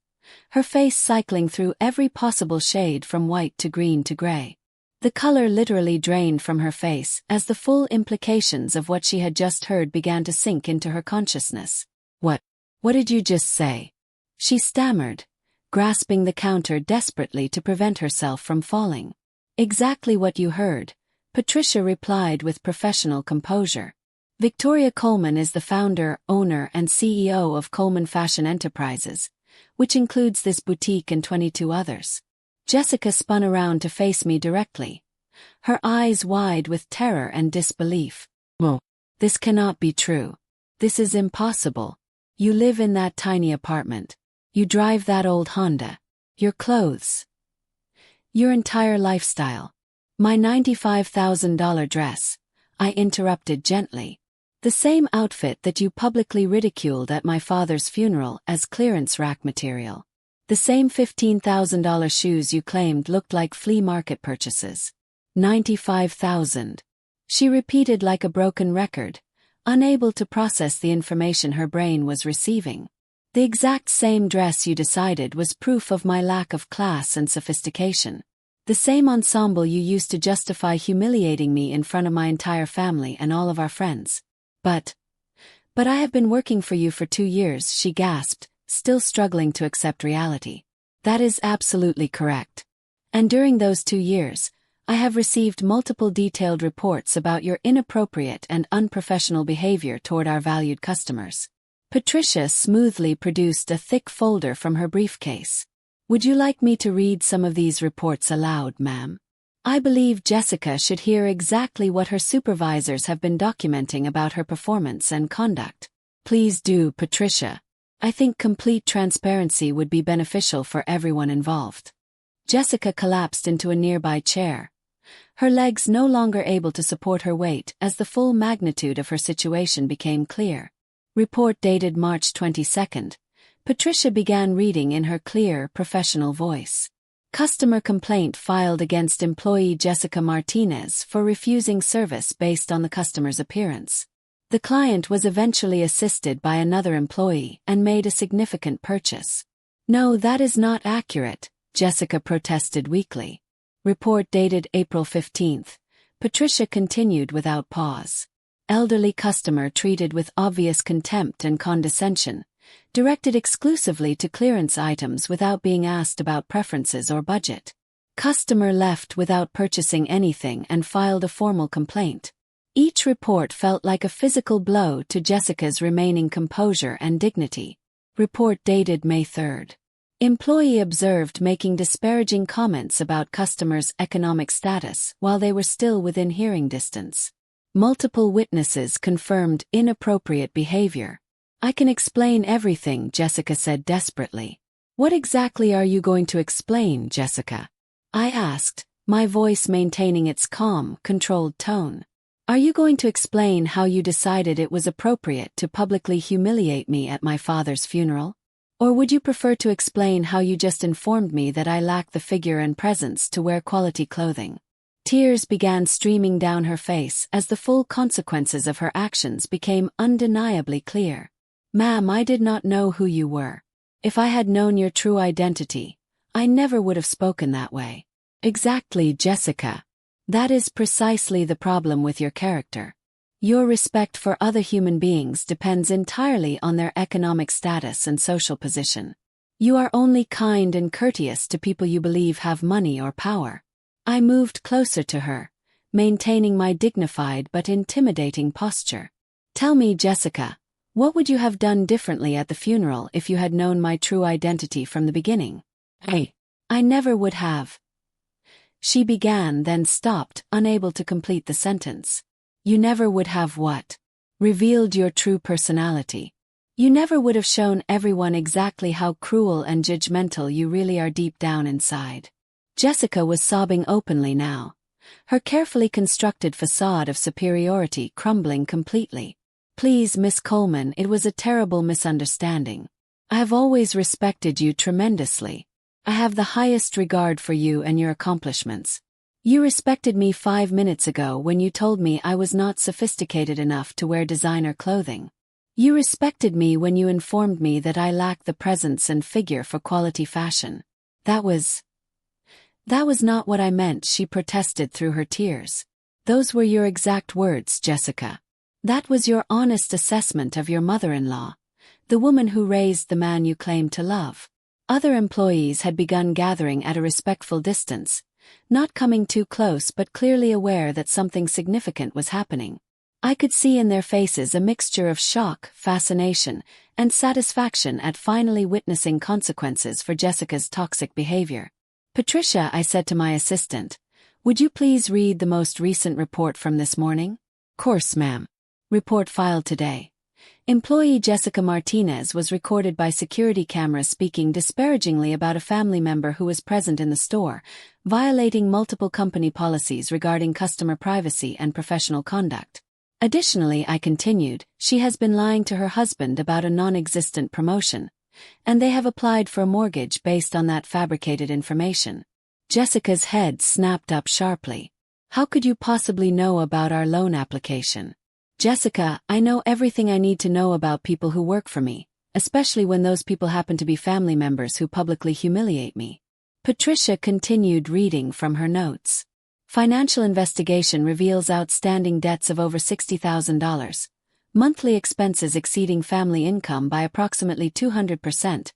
her face cycling through every possible shade from white to green to gray. The color literally drained from her face as the full implications of what she had just heard began to sink into her consciousness. What did you just say?" she stammered, grasping the counter desperately to prevent herself from falling. "Exactly what you heard," Patricia replied with professional composure. "Victoria Coleman is the founder, owner, and CEO of Coleman Fashion Enterprises, which includes this boutique and 22 others." Jessica spun around to face me directly, her eyes wide with terror and disbelief. "Well, this cannot be true. This is impossible. You live in that tiny apartment. You drive that old Honda. Your clothes. Your entire lifestyle. My $95,000 dress," I interrupted gently. "The same outfit that you publicly ridiculed at my father's funeral as clearance rack material. The same $15,000 shoes you claimed looked like flea market purchases. 95,000. She repeated like a broken record, unable to process the information her brain was receiving. "The exact same dress you decided was proof of my lack of class and sophistication. The same ensemble you used to justify humiliating me in front of my entire family and all of our friends. But I have been working for you for 2 years," she gasped, still struggling to accept reality. "That is absolutely correct. And during those 2 years, I have received multiple detailed reports about your inappropriate and unprofessional behavior toward our valued customers. Patricia smoothly produced a thick folder from her briefcase. Would you like me to read some of these reports aloud, ma'am? I believe Jessica should hear exactly what her supervisors have been documenting about her performance and conduct. Please do, Patricia. I think complete transparency would be beneficial for everyone involved. Jessica collapsed into a nearby chair, her legs no longer able to support her weight as the full magnitude of her situation became clear. Report dated March 22nd. Patricia began reading in her clear, professional voice. Customer complaint filed against employee Jessica Martinez for refusing service based on the customer's appearance. The client was eventually assisted by another employee and made a significant purchase. No, that is not accurate, Jessica protested weakly. Report dated April 15th. Patricia continued without pause. Elderly customer treated with obvious contempt and condescension, directed exclusively to clearance items without being asked about preferences or budget. Customer left without purchasing anything and filed a formal complaint. Each report felt like a physical blow to Jessica's remaining composure and dignity. Report dated May 3rd. Employee observed making disparaging comments about customers' economic status while they were still within hearing distance. Multiple witnesses confirmed inappropriate behavior. I can explain everything, Jessica said desperately. What exactly are you going to explain, Jessica? I asked, my voice maintaining its calm, controlled tone. Are you going to explain how you decided it was appropriate to publicly humiliate me at my father's funeral? Or would you prefer to explain how you just informed me that I lack the figure and presence to wear quality clothing? Tears began streaming down her face as the full consequences of her actions became undeniably clear. Ma'am, I did not know who you were. If I had known your true identity, I never would have spoken that way. Exactly, Jessica. That is precisely the problem with your character. Your respect for other human beings depends entirely on their economic status and social position. You are only kind and courteous to people you believe have money or power. I moved closer to her, maintaining my dignified but intimidating posture. Tell me, Jessica, what would you have done differently at the funeral if you had known my true identity from the beginning? I never would have. She began, then stopped, unable to complete the sentence. You never would have what? Revealed your true personality. You never would have shown everyone exactly how cruel and judgmental you really are deep down inside. Jessica was sobbing openly now, her carefully constructed facade of superiority crumbling completely. Please, Miss Coleman, it was a terrible misunderstanding. I have always respected you tremendously. I have the highest regard for you and your accomplishments. You respected me 5 minutes ago when you told me I was not sophisticated enough to wear designer clothing. You respected me when you informed me that I lacked the presence and figure for quality fashion. That was not what I meant, she protested through her tears. Those were your exact words, Jessica. That was your honest assessment of your mother-in-law, the woman who raised the man you claimed to love. Other employees had begun gathering at a respectful distance, not coming too close but clearly aware that something significant was happening. I could see in their faces a mixture of shock, fascination, and satisfaction at finally witnessing consequences for Jessica's toxic behavior. Patricia, I said to my assistant, would you please read the most recent report from this morning? Course, ma'am. Report filed today. Employee Jessica Martinez was recorded by security cameras speaking disparagingly about a family member who was present in the store, violating multiple company policies regarding customer privacy and professional conduct. Additionally, I continued, she has been lying to her husband about a non-existent promotion, and they have applied for a mortgage based on that fabricated information. Jessica's head snapped up sharply. How could you possibly know about our loan application? Jessica, I know everything I need to know about people who work for me, especially when those people happen to be family members who publicly humiliate me. Patricia continued reading from her notes. Financial investigation reveals outstanding debts of over $60,000, monthly expenses exceeding family income by approximately 200%,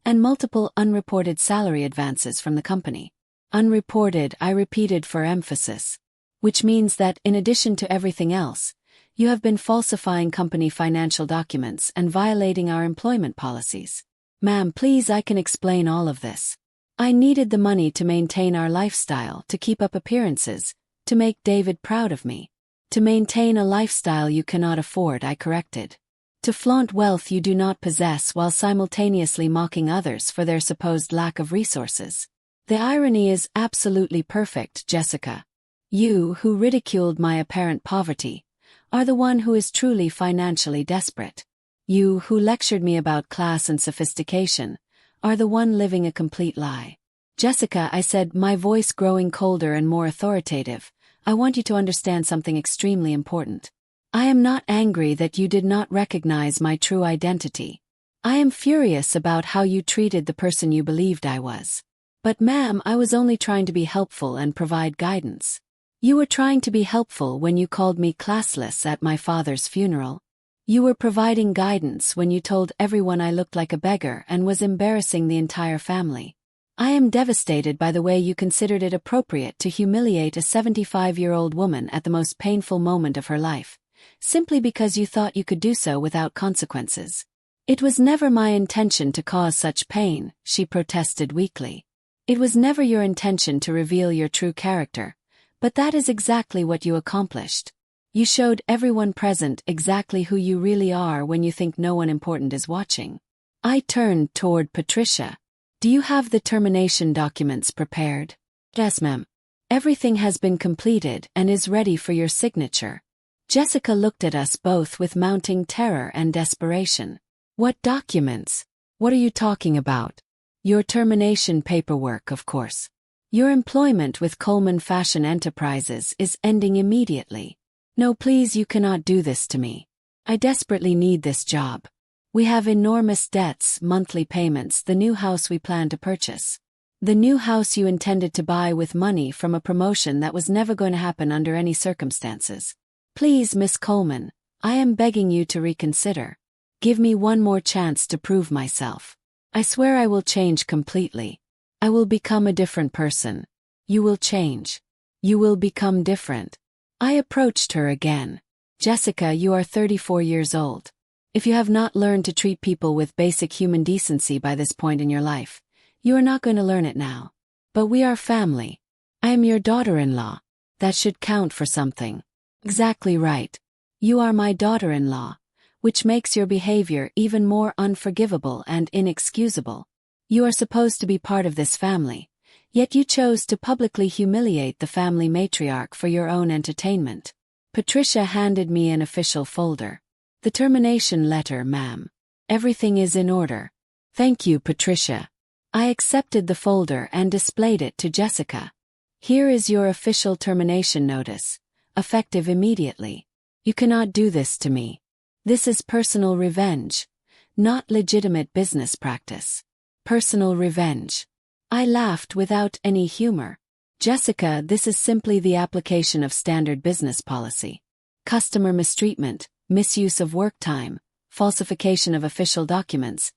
and multiple unreported salary advances from the company. Unreported, I repeated for emphasis. Which means that, in addition to everything else, you have been falsifying company financial documents and violating our employment policies. Ma'am, please, I can explain all of this. I needed the money to maintain our lifestyle, to keep up appearances, to make David proud of me. To maintain a lifestyle you cannot afford, I corrected. To flaunt wealth you do not possess while simultaneously mocking others for their supposed lack of resources. The irony is absolutely perfect, Jessica. You, who ridiculed my apparent poverty, are the one who is truly financially desperate. You, who lectured me about class and sophistication, are the one living a complete lie. Jessica, I said, my voice growing colder and more authoritative, I want you to understand something extremely important. I am not angry that you did not recognize my true identity. I am furious about how you treated the person you believed I was. But ma'am, I was only trying to be helpful and provide guidance. You were trying to be helpful when you called me classless at my father's funeral. You were providing guidance when you told everyone I looked like a beggar and was embarrassing the entire family. I am devastated by the way you considered it appropriate to humiliate a 75-year-old woman at the most painful moment of her life, simply because you thought you could do so without consequences. It was never my intention to cause such pain, she protested weakly. It was never your intention to reveal your true character. But that is exactly what you accomplished. You showed everyone present exactly who you really are when you think no one important is watching. I turned toward Patricia. Do you have the termination documents prepared? Yes, ma'am. Everything has been completed and is ready for your signature. Jessica looked at us both with mounting terror and desperation. What documents? What are you talking about? Your termination paperwork, of course. Your employment with Coleman Fashion Enterprises is ending immediately. No, please, you cannot do this to me. I desperately need this job. We have enormous debts, monthly payments, the new house we plan to purchase. The new house you intended to buy with money from a promotion that was never going to happen under any circumstances. Please, Miss Coleman, I am begging you to reconsider. Give me one more chance to prove myself. I swear I will change completely. I will become a different person. You will change. You will become different. I approached her again. Jessica, you are 34 years old. If you have not learned to treat people with basic human decency by this point in your life, you are not going to learn it now. But we are family. I am your daughter-in-law. That should count for something. Exactly right. You are my daughter-in-law, which makes your behavior even more unforgivable and inexcusable. You are supposed to be part of this family, yet you chose to publicly humiliate the family matriarch for your own entertainment. Patricia handed me an official folder. The termination letter, ma'am. Everything is in order. Thank you, Patricia. I accepted the folder and displayed it to Jessica. Here is your official termination notice, effective immediately. You cannot do this to me. This is personal revenge, not legitimate business practice. Personal revenge. I laughed without any humor. Jessica, this is simply the application of standard business policy. Customer mistreatment, misuse of work time, falsification of official documents,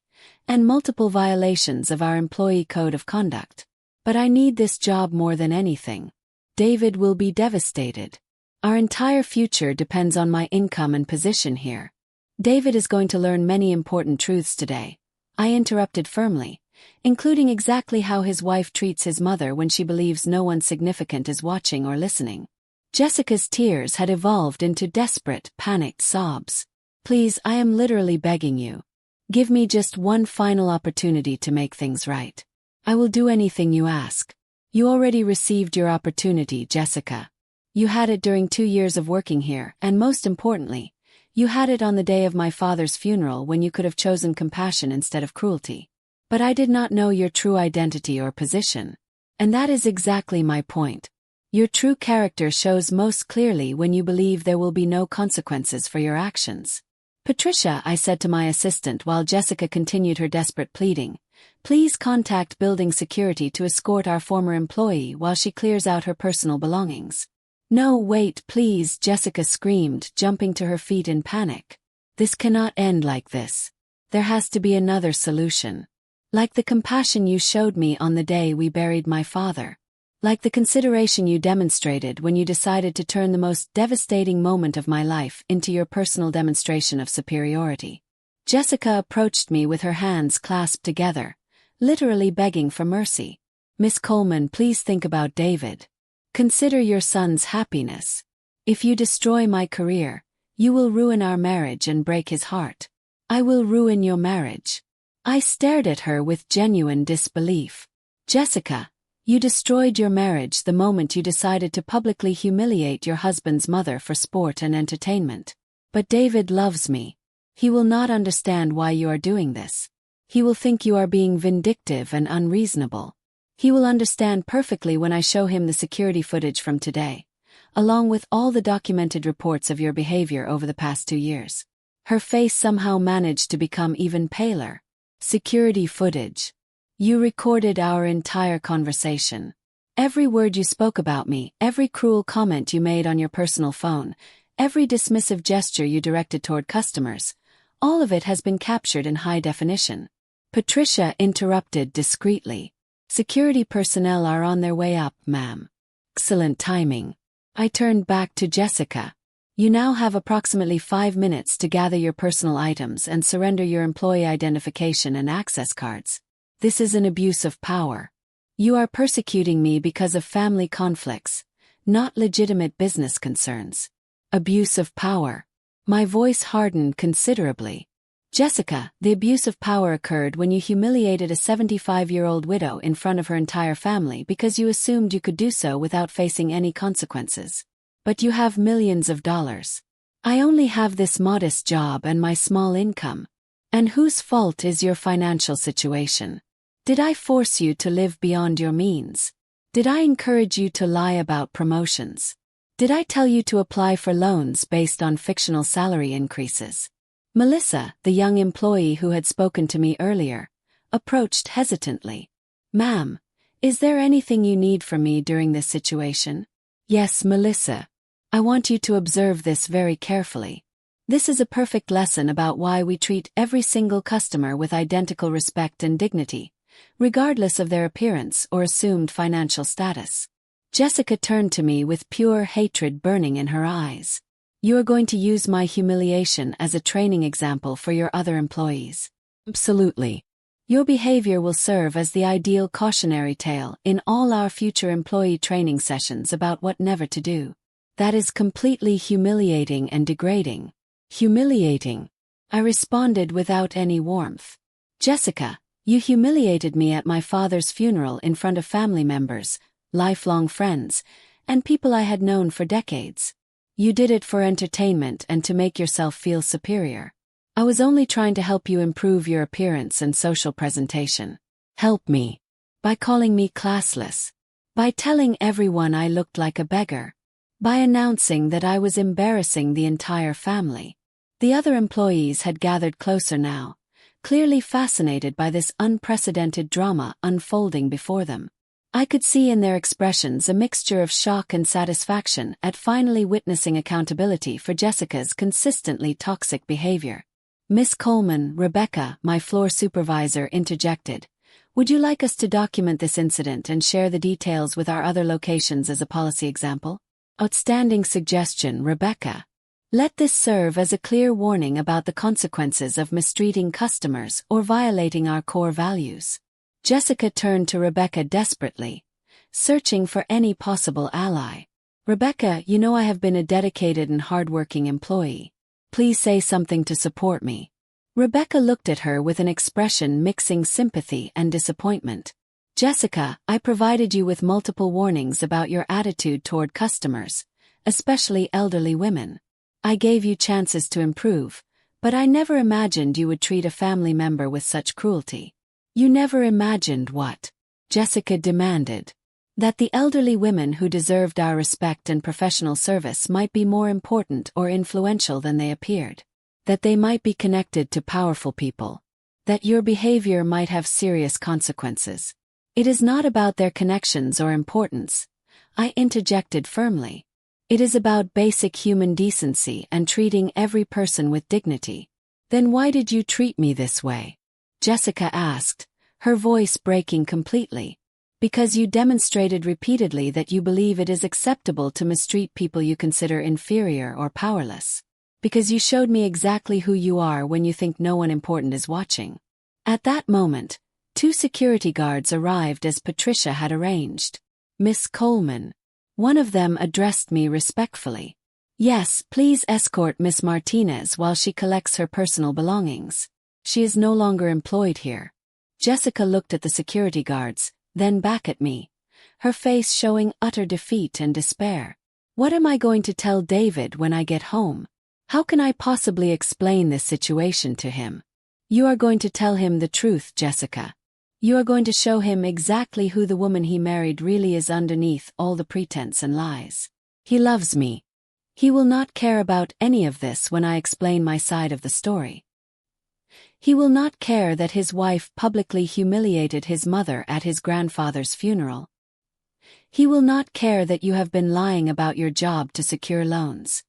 and multiple violations of our employee code of conduct. But I need this job more than anything. David will be devastated. Our entire future depends on my income and position here. David is going to learn many important truths today. I interrupted firmly, including exactly how his wife treats his mother when she believes no one significant is watching or listening. Jessica's tears had evolved into desperate, panicked sobs. Please, I am literally begging you. Give me just one final opportunity to make things right. I will do anything you ask. You already received your opportunity, Jessica. You had it during 2 years of working here, and most importantly, you had it on the day of my father's funeral when you could have chosen compassion instead of cruelty. But I did not know your true identity or position. And that is exactly my point. Your true character shows most clearly when you believe there will be no consequences for your actions. Patricia, I said to my assistant while Jessica continued her desperate pleading, please contact building security to escort our former employee while she clears out her personal belongings. No, wait, please, Jessica screamed, jumping to her feet in panic. This cannot end like this. There has to be another solution. Like the compassion you showed me on the day we buried my father. Like the consideration you demonstrated when you decided to turn the most devastating moment of my life into your personal demonstration of superiority. Jessica approached me with her hands clasped together, literally begging for mercy. Miss Coleman, please think about David. Consider your son's happiness. If you destroy my career, you will ruin our marriage and break his heart. I will ruin your marriage. I stared at her with genuine disbelief. Jessica, you destroyed your marriage the moment you decided to publicly humiliate your husband's mother for sport and entertainment. But David loves me. He will not understand why you are doing this. He will think you are being vindictive and unreasonable. He will understand perfectly when I show him the security footage from today, along with all the documented reports of your behavior over the past 2 years. Her face somehow managed to become even paler. Security footage. You recorded our entire conversation. Every word you spoke about me, every cruel comment you made on your personal phone, every dismissive gesture you directed toward customers, all of it has been captured in high definition. Patricia interrupted discreetly. Security personnel are on their way up, ma'am. Excellent timing. I turned back to Jessica. You now have approximately 5 minutes to gather your personal items and surrender your employee identification and access cards. This is an abuse of power. You are persecuting me because of family conflicts, not legitimate business concerns. Abuse of power. My voice hardened considerably. Jessica, the abuse of power occurred when you humiliated a 75-year-old widow in front of her entire family because you assumed you could do so without facing any consequences. But you have millions of dollars. I only have this modest job and my small income. And whose fault is your financial situation? Did I force you to live beyond your means? Did I encourage you to lie about promotions? Did I tell you to apply for loans based on fictional salary increases? Melissa, the young employee who had spoken to me earlier, approached hesitantly. Ma'am, is there anything you need from me during this situation? Yes, Melissa. I want you to observe this very carefully. This is a perfect lesson about why we treat every single customer with identical respect and dignity, regardless of their appearance or assumed financial status. Jessica turned to me with pure hatred burning in her eyes. You are going to use my humiliation as a training example for your other employees. Absolutely. Your behavior will serve as the ideal cautionary tale in all our future employee training sessions about what never to do. That is completely humiliating and degrading. Humiliating. I responded without any warmth. Jessica, you humiliated me at my father's funeral in front of family members, lifelong friends, and people I had known for decades. You did it for entertainment and to make yourself feel superior. I was only trying to help you improve your appearance and social presentation. Help me. By calling me classless. By telling everyone I looked like a beggar. By announcing that I was embarrassing the entire family. The other employees had gathered closer now, clearly fascinated by this unprecedented drama unfolding before them. I could see in their expressions a mixture of shock and satisfaction at finally witnessing accountability for Jessica's consistently toxic behavior. Miss Coleman, Rebecca, my floor supervisor, interjected. Would you like us to document this incident and share the details with our other locations as a policy example? Outstanding suggestion, Rebecca. Let this serve as a clear warning about the consequences of mistreating customers or violating our core values. Jessica turned to Rebecca desperately, searching for any possible ally. Rebecca, you know I have been a dedicated and hardworking employee. Please say something to support me. Rebecca looked at her with an expression mixing sympathy and disappointment. Jessica, I provided you with multiple warnings about your attitude toward customers, especially elderly women. I gave you chances to improve, but I never imagined you would treat a family member with such cruelty. You never imagined what? Jessica demanded. That the elderly women who deserved our respect and professional service might be more important or influential than they appeared. That they might be connected to powerful people. That your behavior might have serious consequences. It is not about their connections or importance, I interjected firmly. It is about basic human decency and treating every person with dignity. Then why did you treat me this way? Jessica asked, her voice breaking completely. Because you demonstrated repeatedly that you believe it is acceptable to mistreat people you consider inferior or powerless. Because you showed me exactly who you are when you think no one important is watching. At that moment, 2 security guards arrived as Patricia had arranged. Miss Coleman. One of them addressed me respectfully. Yes, please escort Miss Martinez while she collects her personal belongings. She is no longer employed here. Jessica looked at the security guards, then back at me, her face showing utter defeat and despair. What am I going to tell David when I get home? How can I possibly explain this situation to him? You are going to tell him the truth, Jessica. You are going to show him exactly who the woman he married really is underneath all the pretense and lies. He loves me. He will not care about any of this when I explain my side of the story. He will not care that his wife publicly humiliated his mother at his grandfather's funeral. He will not care that you have been lying about your job to secure loans.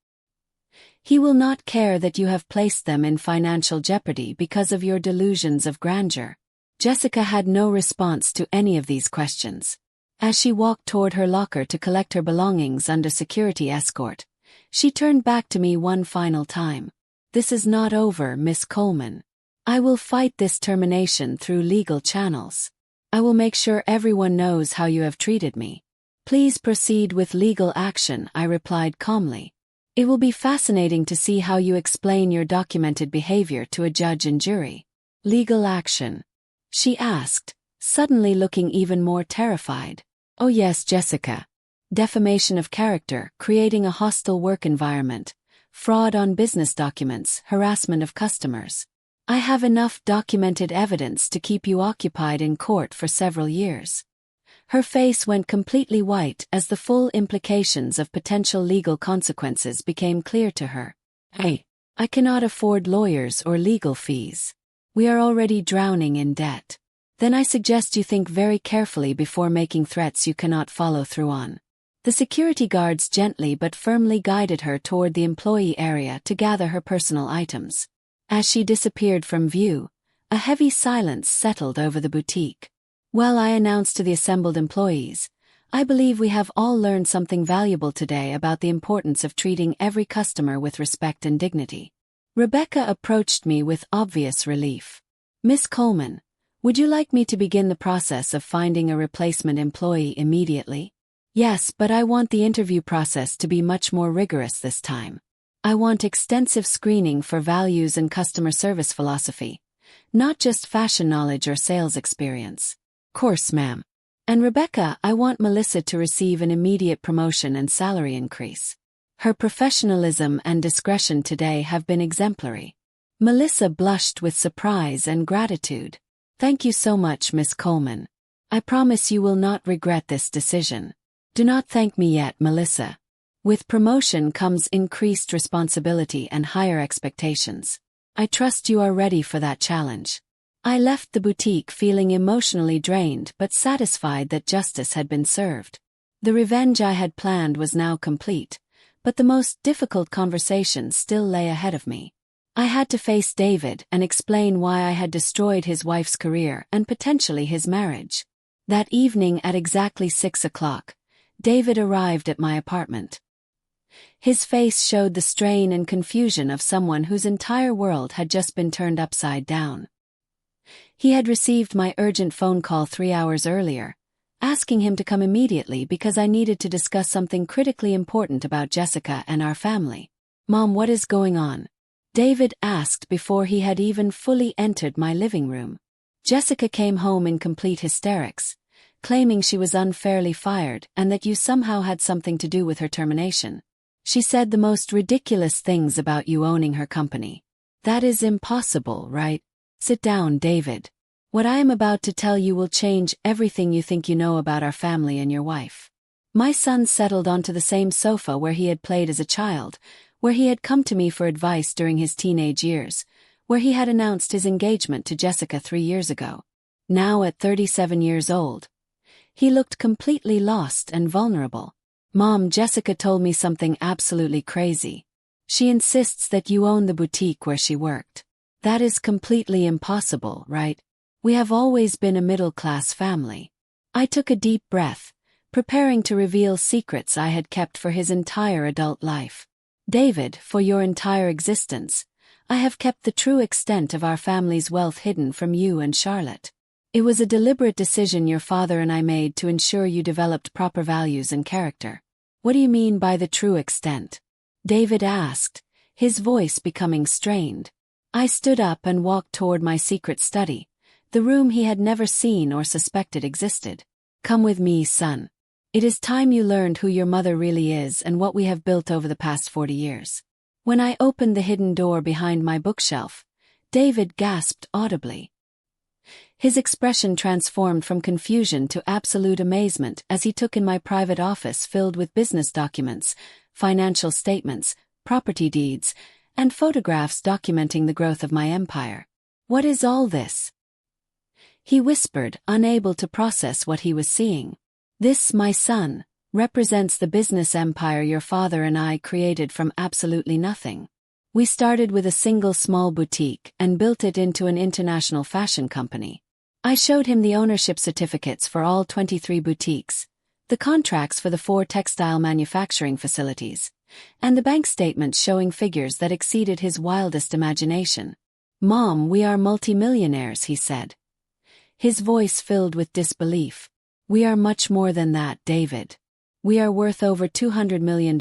He will not care that you have placed them in financial jeopardy because of your delusions of grandeur. Jessica had no response to any of these questions. As she walked toward her locker to collect her belongings under security escort, she turned back to me one final time. This is not over, Miss Coleman. I will fight this termination through legal channels. I will make sure everyone knows how you have treated me. Please proceed with legal action, I replied calmly. It will be fascinating to see how you explain your documented behavior to a judge and jury. Legal action? She asked, suddenly looking even more terrified. Oh yes, Jessica. Defamation of character, creating a hostile work environment, fraud on business documents, harassment of customers. I have enough documented evidence to keep you occupied in court for several years. Her face went completely white as the full implications of potential legal consequences became clear to her. Hey, I cannot afford lawyers or legal fees. We are already drowning in debt. Then I suggest you think very carefully before making threats you cannot follow through on. The security guards gently but firmly guided her toward the employee area to gather her personal items. As she disappeared from view, a heavy silence settled over the boutique. Well, I announced to the assembled employees, I believe we have all learned something valuable today about the importance of treating every customer with respect and dignity. Rebecca approached me with obvious relief. Miss Coleman, would you like me to begin the process of finding a replacement employee immediately? Yes, but I want the interview process to be much more rigorous this time. I want extensive screening for values and customer service philosophy, not just fashion knowledge or sales experience. Course, ma'am. And Rebecca, I want Melissa to receive an immediate promotion and salary increase. Her professionalism and discretion today have been exemplary. Melissa blushed with surprise and gratitude. Thank you so much, Miss Coleman. I promise you will not regret this decision. Do not thank me yet, Melissa. With promotion comes increased responsibility and higher expectations. I trust you are ready for that challenge. I left the boutique feeling emotionally drained but satisfied that justice had been served. The revenge I had planned was now complete, but the most difficult conversation still lay ahead of me. I had to face David and explain why I had destroyed his wife's career and potentially his marriage. That evening at exactly 6 o'clock, David arrived at my apartment. His face showed the strain and confusion of someone whose entire world had just been turned upside down. He had received my urgent phone call 3 hours earlier, asking him to come immediately because I needed to discuss something critically important about Jessica and our family. Mom, what is going on? David asked before he had even fully entered my living room. Jessica came home in complete hysterics, claiming she was unfairly fired and that you somehow had something to do with her termination. She said the most ridiculous things about you owning her company. That is impossible, right? Sit down, David. What I am about to tell you will change everything you think you know about our family and your wife. My son settled onto the same sofa where he had played as a child, where he had come to me for advice during his teenage years, where he had announced his engagement to Jessica 3 years ago. Now at 37 years old, he looked completely lost and vulnerable. Mom, Jessica told me something absolutely crazy. She insists that you own the boutique where she worked. That is completely impossible, right? We have always been a middle-class family. I took a deep breath, preparing to reveal secrets I had kept for his entire adult life. David, for your entire existence, I have kept the true extent of our family's wealth hidden from you and Charlotte. It was a deliberate decision your father and I made to ensure you developed proper values and character. What do you mean by the true extent? David asked, his voice becoming strained. I stood up and walked toward my secret study, the room he had never seen or suspected existed. Come with me, son. It is time you learned who your mother really is and what we have built over the past 40 years. When I opened the hidden door behind my bookshelf, David gasped audibly. His expression transformed from confusion to absolute amazement as he took in my private office filled with business documents, financial statements, property deeds, and photographs documenting the growth of my empire. What is all this? He whispered, unable to process what he was seeing. This, my son, represents the business empire your father and I created from absolutely nothing. We started with a single small boutique and built it into an international fashion company. I showed him the ownership certificates for all 23 boutiques, the contracts for the 4 textile manufacturing facilities, and the bank statements showing figures that exceeded his wildest imagination. Mom, we are multimillionaires, he said. His voice filled with disbelief. We are much more than that, David. We are worth over $200 million,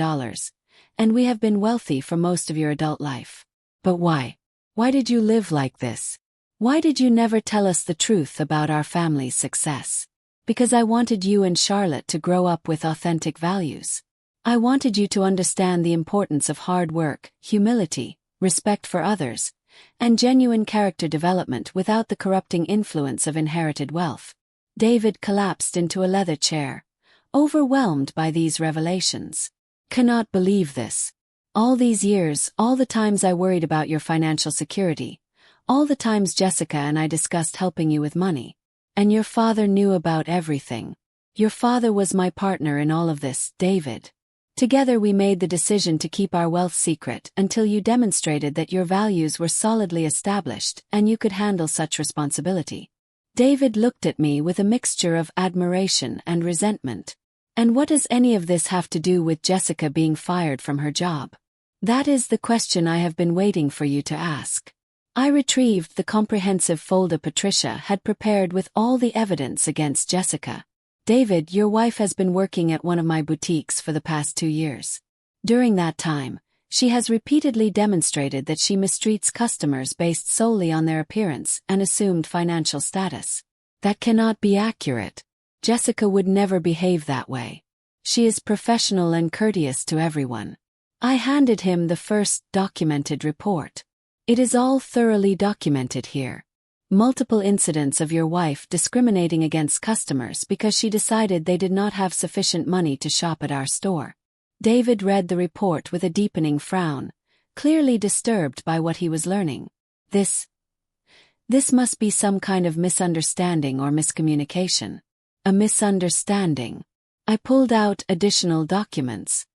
and we have been wealthy for most of your adult life. But why? Why did you live like this? Why did you never tell us the truth about our family's success? Because I wanted you and Charlotte to grow up with authentic values. I wanted you to understand the importance of hard work, humility, respect for others, and genuine character development without the corrupting influence of inherited wealth. David collapsed into a leather chair, overwhelmed by these revelations. Cannot believe this. All these years, all the times I worried about your financial security, all the times Jessica and I discussed helping you with money. And your father knew about everything. Your father was my partner in all of this, David. Together we made the decision to keep our wealth secret until you demonstrated that your values were solidly established and you could handle such responsibility. David looked at me with a mixture of admiration and resentment. And what does any of this have to do with Jessica being fired from her job? That is the question I have been waiting for you to ask. I retrieved the comprehensive folder Patricia had prepared with all the evidence against Jessica. David, your wife has been working at one of my boutiques for the past 2 years. During that time, she has repeatedly demonstrated that she mistreats customers based solely on their appearance and assumed financial status. That cannot be accurate. Jessica would never behave that way. She is professional and courteous to everyone. I handed him the first documented report. It is all thoroughly documented here. Multiple incidents of your wife discriminating against customers because she decided they did not have sufficient money to shop at our store. David read the report with a deepening frown, clearly disturbed by what he was learning. This must be some kind of misunderstanding or miscommunication. A misunderstanding. I pulled out additional documents.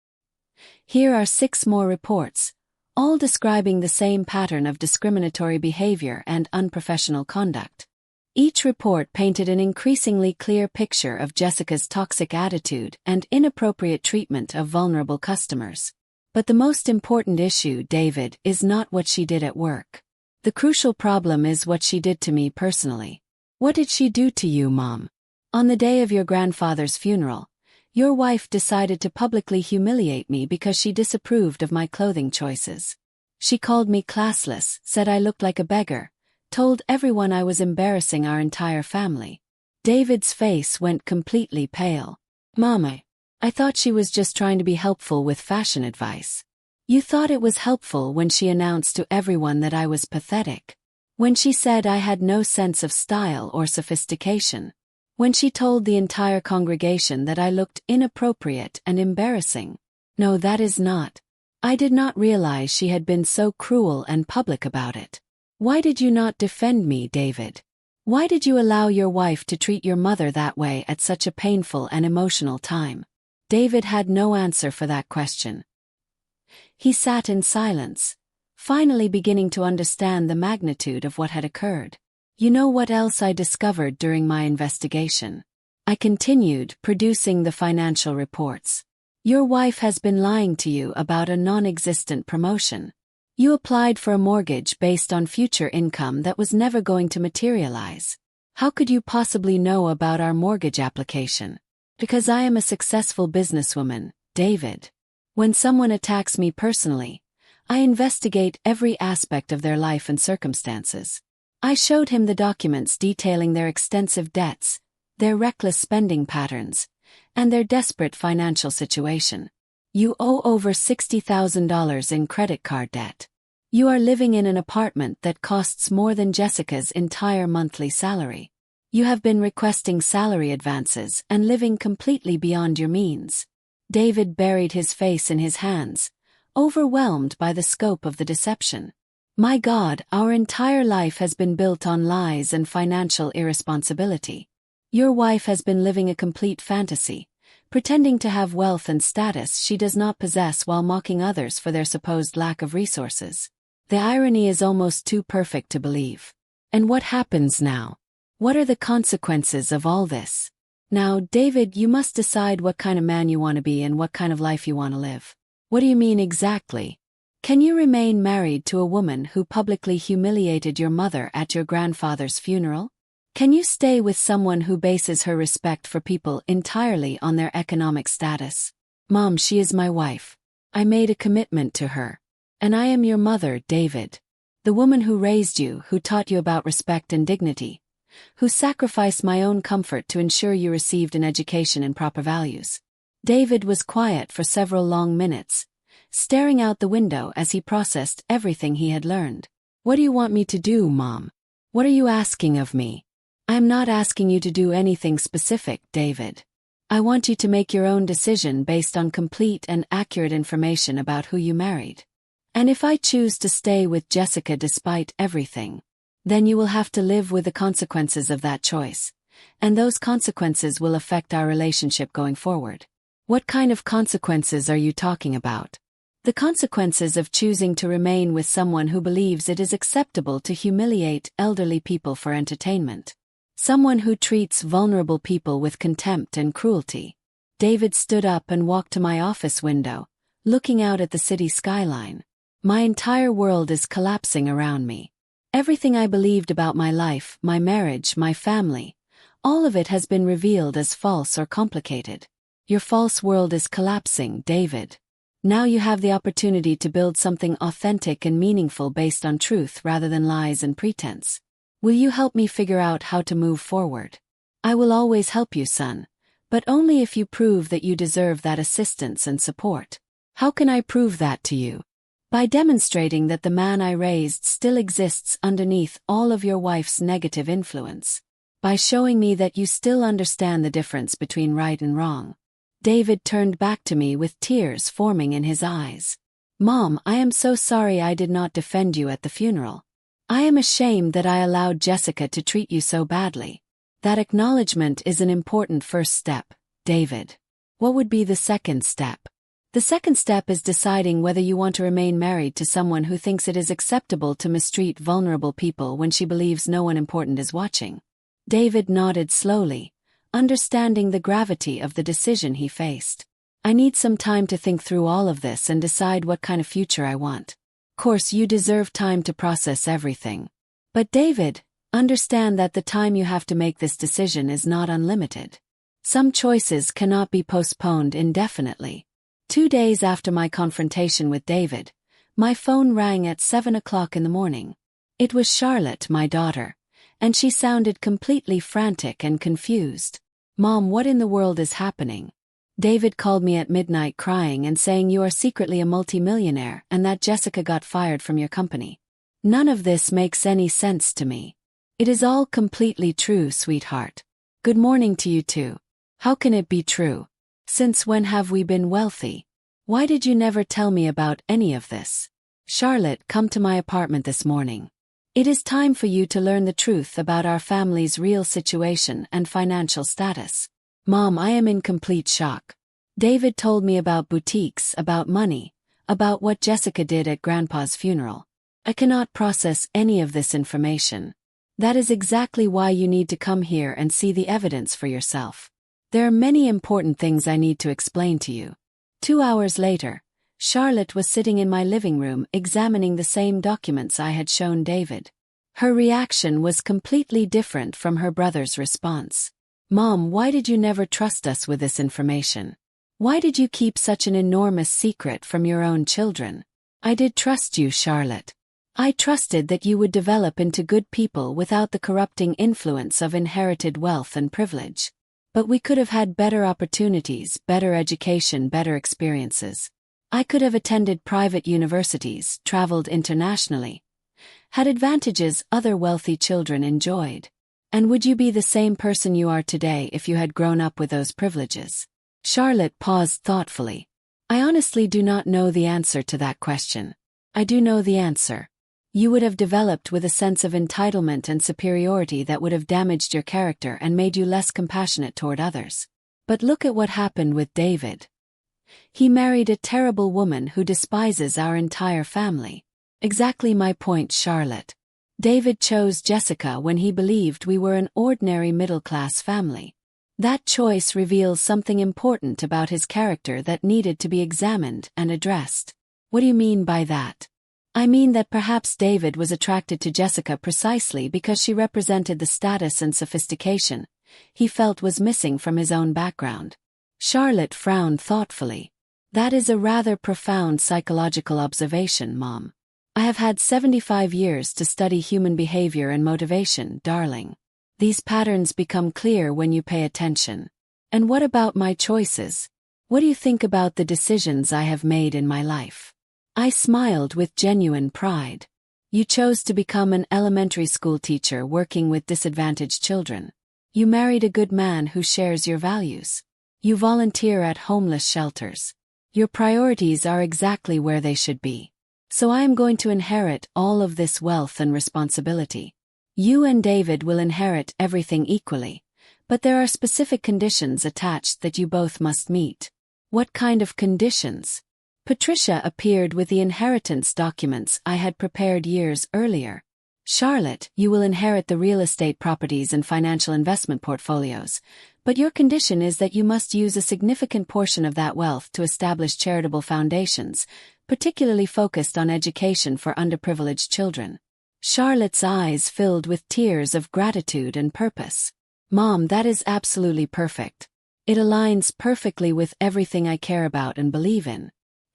Here are 6 more reports, all describing the same pattern of discriminatory behavior and unprofessional conduct. Each report painted an increasingly clear picture of Jessica's toxic attitude and inappropriate treatment of vulnerable customers. But the most important issue, David, is not what she did at work. The crucial problem is what she did to me personally. What did she do to you, Mom? On the day of your grandfather's funeral, your wife decided to publicly humiliate me because she disapproved of my clothing choices. She called me classless, said I looked like a beggar, told everyone I was embarrassing our entire family. David's face went completely pale. Mama, I thought she was just trying to be helpful with fashion advice. You thought it was helpful when she announced to everyone that I was pathetic. When she said I had no sense of style or sophistication. When she told the entire congregation that I looked inappropriate and embarrassing. No, that is not. I did not realize she had been so cruel and public about it. Why did you not defend me, David? Why did you allow your wife to treat your mother that way at such a painful and emotional time? David had no answer for that question. He sat in silence, finally beginning to understand the magnitude of what had occurred. You know what else I discovered during my investigation? I continued, producing the financial reports. Your wife has been lying to you about a non-existent promotion. You applied for a mortgage based on future income that was never going to materialize. How could you possibly know about our mortgage application? Because I am a successful businesswoman, David. When someone attacks me personally, I investigate every aspect of their life and circumstances. I showed him the documents detailing their extensive debts, their reckless spending patterns, and their desperate financial situation. You owe over $60,000 in credit card debt. You are living in an apartment that costs more than Jessica's entire monthly salary. You have been requesting salary advances and living completely beyond your means. David buried his face in his hands, overwhelmed by the scope of the deception. My God, our entire life has been built on lies and financial irresponsibility. Your wife has been living a complete fantasy, pretending to have wealth and status she does not possess while mocking others for their supposed lack of resources. The irony is almost too perfect to believe. And what happens now? What are the consequences of all this? Now, David, you must decide what kind of man you want to be and what kind of life you want to live. What do you mean exactly? Can you remain married to a woman who publicly humiliated your mother at your grandfather's funeral? Can you stay with someone who bases her respect for people entirely on their economic status? Mom, she is my wife. I made a commitment to her. And I am your mother, David. The woman who raised you, who taught you about respect and dignity, who sacrificed my own comfort to ensure you received an education and proper values. David was quiet for several long minutes, staring out the window as he processed everything he had learned. What do you want me to do, Mom? What are you asking of me? I am not asking you to do anything specific, David. I want you to make your own decision based on complete and accurate information about who you married. And if I choose to stay with Jessica despite everything, then you will have to live with the consequences of that choice, and those consequences will affect our relationship going forward. What kind of consequences are you talking about? The consequences of choosing to remain with someone who believes it is acceptable to humiliate elderly people for entertainment. Someone who treats vulnerable people with contempt and cruelty. David stood up and walked to my office window, looking out at the city skyline. My entire world is collapsing around me. Everything I believed about my life, my marriage, my family, all of it has been revealed as false or complicated. Your false world is collapsing, David. Now you have the opportunity to build something authentic and meaningful based on truth rather than lies and pretense. Will you help me figure out how to move forward? I will always help you, son, but only if you prove that you deserve that assistance and support. How can I prove that to you? By demonstrating that the man I raised still exists underneath all of your wife's negative influence. By showing me that you still understand the difference between right and wrong. David turned back to me with tears forming in his eyes. Mom, I am so sorry I did not defend you at the funeral. I am ashamed that I allowed Jessica to treat you so badly. That acknowledgement is an important first step, David. What would be the second step? The second step is deciding whether you want to remain married to someone who thinks it is acceptable to mistreat vulnerable people when she believes no one important is watching. David nodded slowly, understanding the gravity of the decision he faced. I need some time to think through all of this and decide what kind of future I want. Of course, you deserve time to process everything. But David, understand that the time you have to make this decision is not unlimited. Some choices cannot be postponed indefinitely. 2 days after my confrontation with David, my phone rang at 7 o'clock in the morning. It was Charlotte, my daughter, and she sounded completely frantic and confused. Mom, what in the world is happening? David called me at midnight crying and saying you are secretly a multimillionaire and that Jessica got fired from your company. None of this makes any sense to me. It is all completely true, sweetheart. Good morning to you too. How can it be true? Since when have we been wealthy? Why did you never tell me about any of this? Charlotte, come to my apartment this morning. It is time for you to learn the truth about our family's real situation and financial status. Mom, I am in complete shock. David told me about boutiques, about money, about what Jessica did at Grandpa's funeral. I cannot process any of this information. That is exactly why you need to come here and see the evidence for yourself. There are many important things I need to explain to you. 2 hours later, Charlotte was sitting in my living room examining the same documents I had shown David. Her reaction was completely different from her brother's response. "Mom, why did you never trust us with this information? Why did you keep such an enormous secret from your own children?" "I did trust you, Charlotte. I trusted that you would develop into good people without the corrupting influence of inherited wealth and privilege. But we could have had better opportunities, better education, better experiences. I could have attended private universities, traveled internationally, had advantages other wealthy children enjoyed. And would you be the same person you are today if you had grown up with those privileges?" Charlotte paused thoughtfully. "I honestly do not know the answer to that question. I do know the answer. You would have developed with a sense of entitlement and superiority that would have damaged your character and made you less compassionate toward others. But look at what happened with David. He married a terrible woman who despises our entire family." "Exactly my point, Charlotte. David chose Jessica when he believed we were an ordinary middle-class family. That choice reveals something important about his character that needed to be examined and addressed." "What do you mean by that?" "I mean that perhaps David was attracted to Jessica precisely because she represented the status and sophistication he felt was missing from his own background." Charlotte frowned thoughtfully. "That is a rather profound psychological observation, Mom. I have had 75 years to study human behavior and motivation, darling. These patterns become clear when you pay attention. And what about my choices? What do you think about the decisions I have made in my life?" I smiled with genuine pride. "You chose to become an elementary school teacher working with disadvantaged children. You married a good man who shares your values. You volunteer at homeless shelters. Your priorities are exactly where they should be. So I am going to inherit all of this wealth and responsibility. You and David will inherit everything equally, but there are specific conditions attached that you both must meet." "What kind of conditions?" Patricia appeared with the inheritance documents I had prepared years earlier. "Charlotte, you will inherit the real estate properties and financial investment portfolios, but your condition is that you must use a significant portion of that wealth to establish charitable foundations, particularly focused on education for underprivileged children." Charlotte's eyes filled with tears of gratitude and purpose. "Mom, that is absolutely perfect. It aligns perfectly with everything I care about and believe in.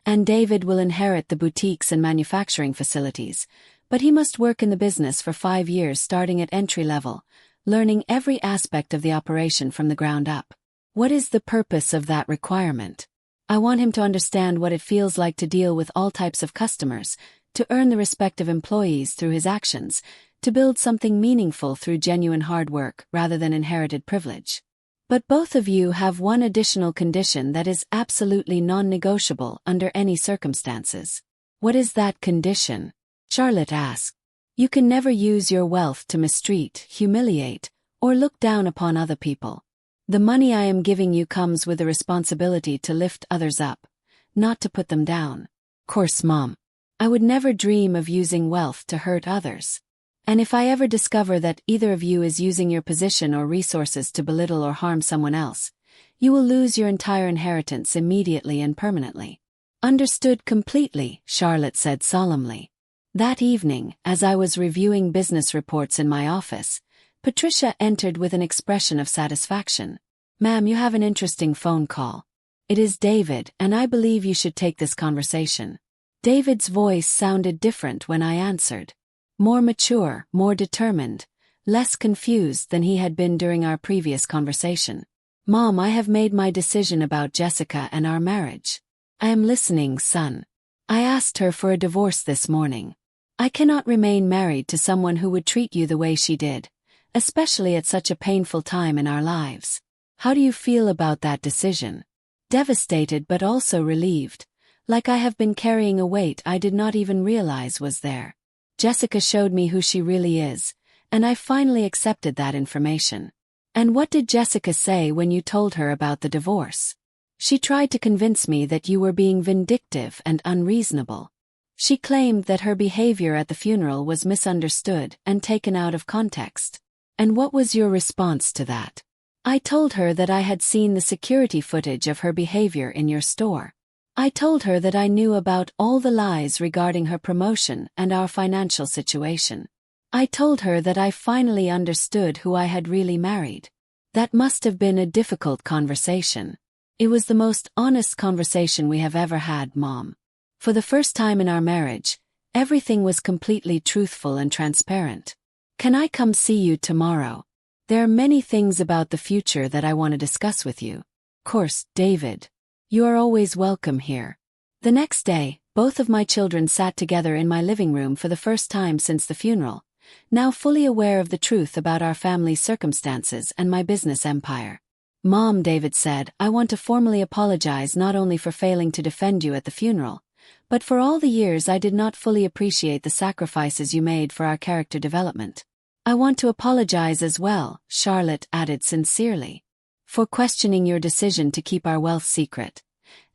And David will inherit the boutiques and manufacturing facilities, but he must work in the business for 5 years starting at entry level, learning every aspect of the operation from the ground up." "What is the purpose of that requirement?" "I want him to understand what it feels like to deal with all types of customers, to earn the respect of employees through his actions, to build something meaningful through genuine hard work rather than inherited privilege. But both of you have one additional condition that is absolutely non-negotiable under any circumstances." "What is that condition?" Charlotte asked. "You can never use your wealth to mistreat, humiliate, or look down upon other people. The money I am giving you comes with the responsibility to lift others up, not to put them down." "Course, Mom. I would never dream of using wealth to hurt others. And if I ever discover that either of you is using your position or resources to belittle or harm someone else, you will lose your entire inheritance immediately and permanently." "Understood completely," Charlotte said solemnly. That evening, as I was reviewing business reports in my office, Patricia entered with an expression of satisfaction. "Ma'am, you have an interesting phone call. It is David, and I believe you should take this conversation." David's voice sounded different when I answered. More mature, more determined, less confused than he had been during our previous conversation. "Mom, I have made my decision about Jessica and our marriage." "I am listening, son." "I asked her for a divorce this morning. I cannot remain married to someone who would treat you the way she did, especially at such a painful time in our lives. How do you feel about that decision?" "Devastated but also relieved, like I have been carrying a weight I did not even realize was there. Jessica showed me who she really is, and I finally accepted that information." "And what did Jessica say when you told her about the divorce?" "She tried to convince me that you were being vindictive and unreasonable. She claimed that her behavior at the funeral was misunderstood and taken out of context." "And what was your response to that?" I told her that I had seen the security footage of her behavior in your store. I told her that I knew about all the lies regarding her promotion and our financial situation. I told her that I finally understood who I had really married. That must have been a difficult conversation. It was the most honest conversation we have ever had, Mom. For the first time in our marriage, everything was completely truthful and transparent. Can I come see you tomorrow? There are many things about the future that I want to discuss with you. Of course, David. You are always welcome here. The next day, both of my children sat together in my living room for the first time since the funeral, now fully aware of the truth about our family's circumstances and my business empire. Mom, David said, I want to formally apologize not only for failing to defend you at the funeral, but for all the years I did not fully appreciate the sacrifices you made for our character development. I want to apologize as well, Charlotte added sincerely, for questioning your decision to keep our wealth secret,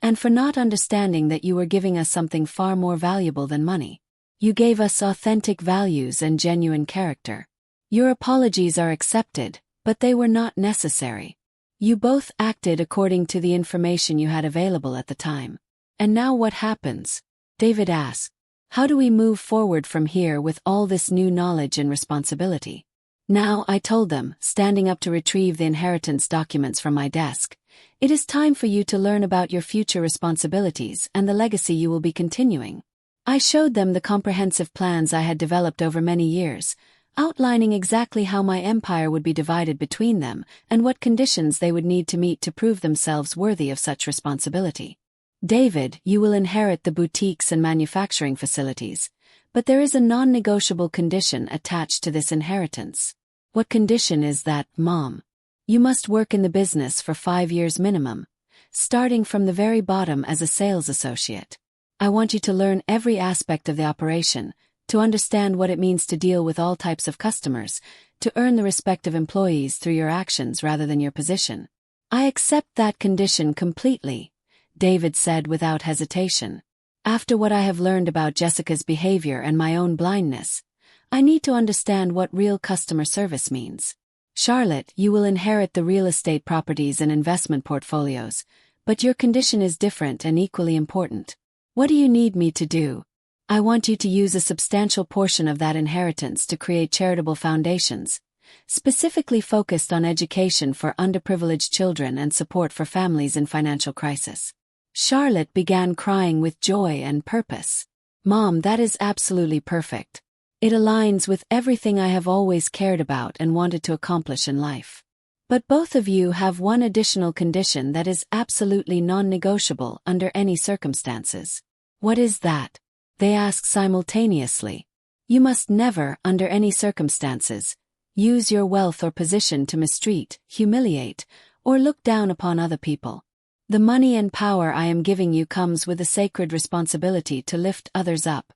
and for not understanding that you were giving us something far more valuable than money. You gave us authentic values and genuine character. Your apologies are accepted, but they were not necessary. You both acted according to the information you had available at the time. And now what happens? David asked. How do we move forward from here with all this new knowledge and responsibility? Now, I told them, standing up to retrieve the inheritance documents from my desk, it is time for you to learn about your future responsibilities and the legacy you will be continuing. I showed them the comprehensive plans I had developed over many years, outlining exactly how my empire would be divided between them and what conditions they would need to meet to prove themselves worthy of such responsibility. David, you will inherit the boutiques and manufacturing facilities, but there is a non-negotiable condition attached to this inheritance. What condition is that, Mom? You must work in the business for 5 years minimum, starting from the very bottom as a sales associate. I want you to learn every aspect of the operation, to understand what it means to deal with all types of customers, to earn the respect of employees through your actions rather than your position. I accept that condition completely, David said without hesitation. After what I have learned about Jessica's behavior and my own blindness, I need to understand what real customer service means. Charlotte, you will inherit the real estate properties and investment portfolios, but your condition is different and equally important. What do you need me to do? I want you to use a substantial portion of that inheritance to create charitable foundations, specifically focused on education for underprivileged children and support for families in financial crisis. Charlotte began crying with joy and purpose. Mom, that is absolutely perfect. It aligns with everything I have always cared about and wanted to accomplish in life. But both of you have one additional condition that is absolutely non-negotiable under any circumstances. What is that? They asked simultaneously. You must never, under any circumstances, use your wealth or position to mistreat, humiliate, or look down upon other people. The money and power I am giving you comes with a sacred responsibility to lift others up,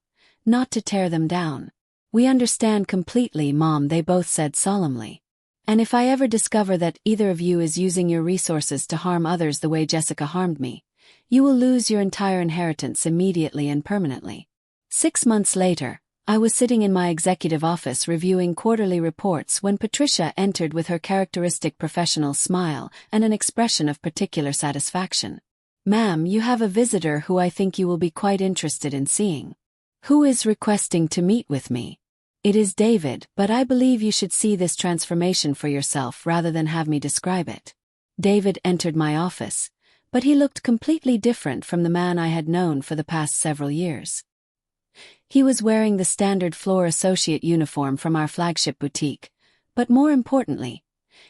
not to tear them down. We understand completely, Mom, they both said solemnly. And if I ever discover that either of you is using your resources to harm others the way Jessica harmed me, you will lose your entire inheritance immediately and permanently. 6 months later, I was sitting in my executive office reviewing quarterly reports when Patricia entered with her characteristic professional smile and an expression of particular satisfaction. Ma'am, you have a visitor who I think you will be quite interested in seeing. Who is requesting to meet with me? It is David, but I believe you should see this transformation for yourself rather than have me describe it. David entered my office, but he looked completely different from the man I had known for the past several years. He was wearing the standard floor associate uniform from our flagship boutique, but more importantly,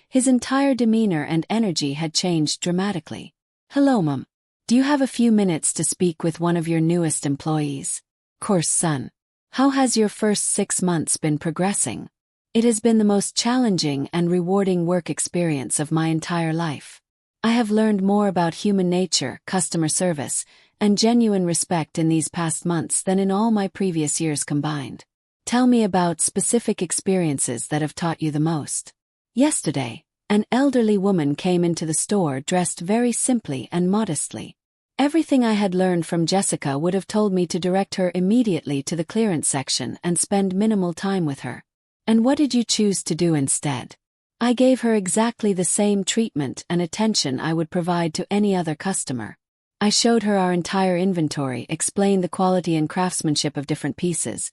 his entire demeanor and energy had changed dramatically. Hello, Mom. Do you have a few minutes to speak with one of your newest employees? Course, son. How has your first 6 months been progressing? It has been the most challenging and rewarding work experience of my entire life. I have learned more about human nature, customer service, and genuine respect in these past months than in all my previous years combined. Tell me about specific experiences that have taught you the most. Yesterday, an elderly woman came into the store dressed very simply and modestly. Everything I had learned from Jessica would have told me to direct her immediately to the clearance section and spend minimal time with her. And what did you choose to do instead? I gave her exactly the same treatment and attention I would provide to any other customer. I showed her our entire inventory, explained the quality and craftsmanship of different pieces,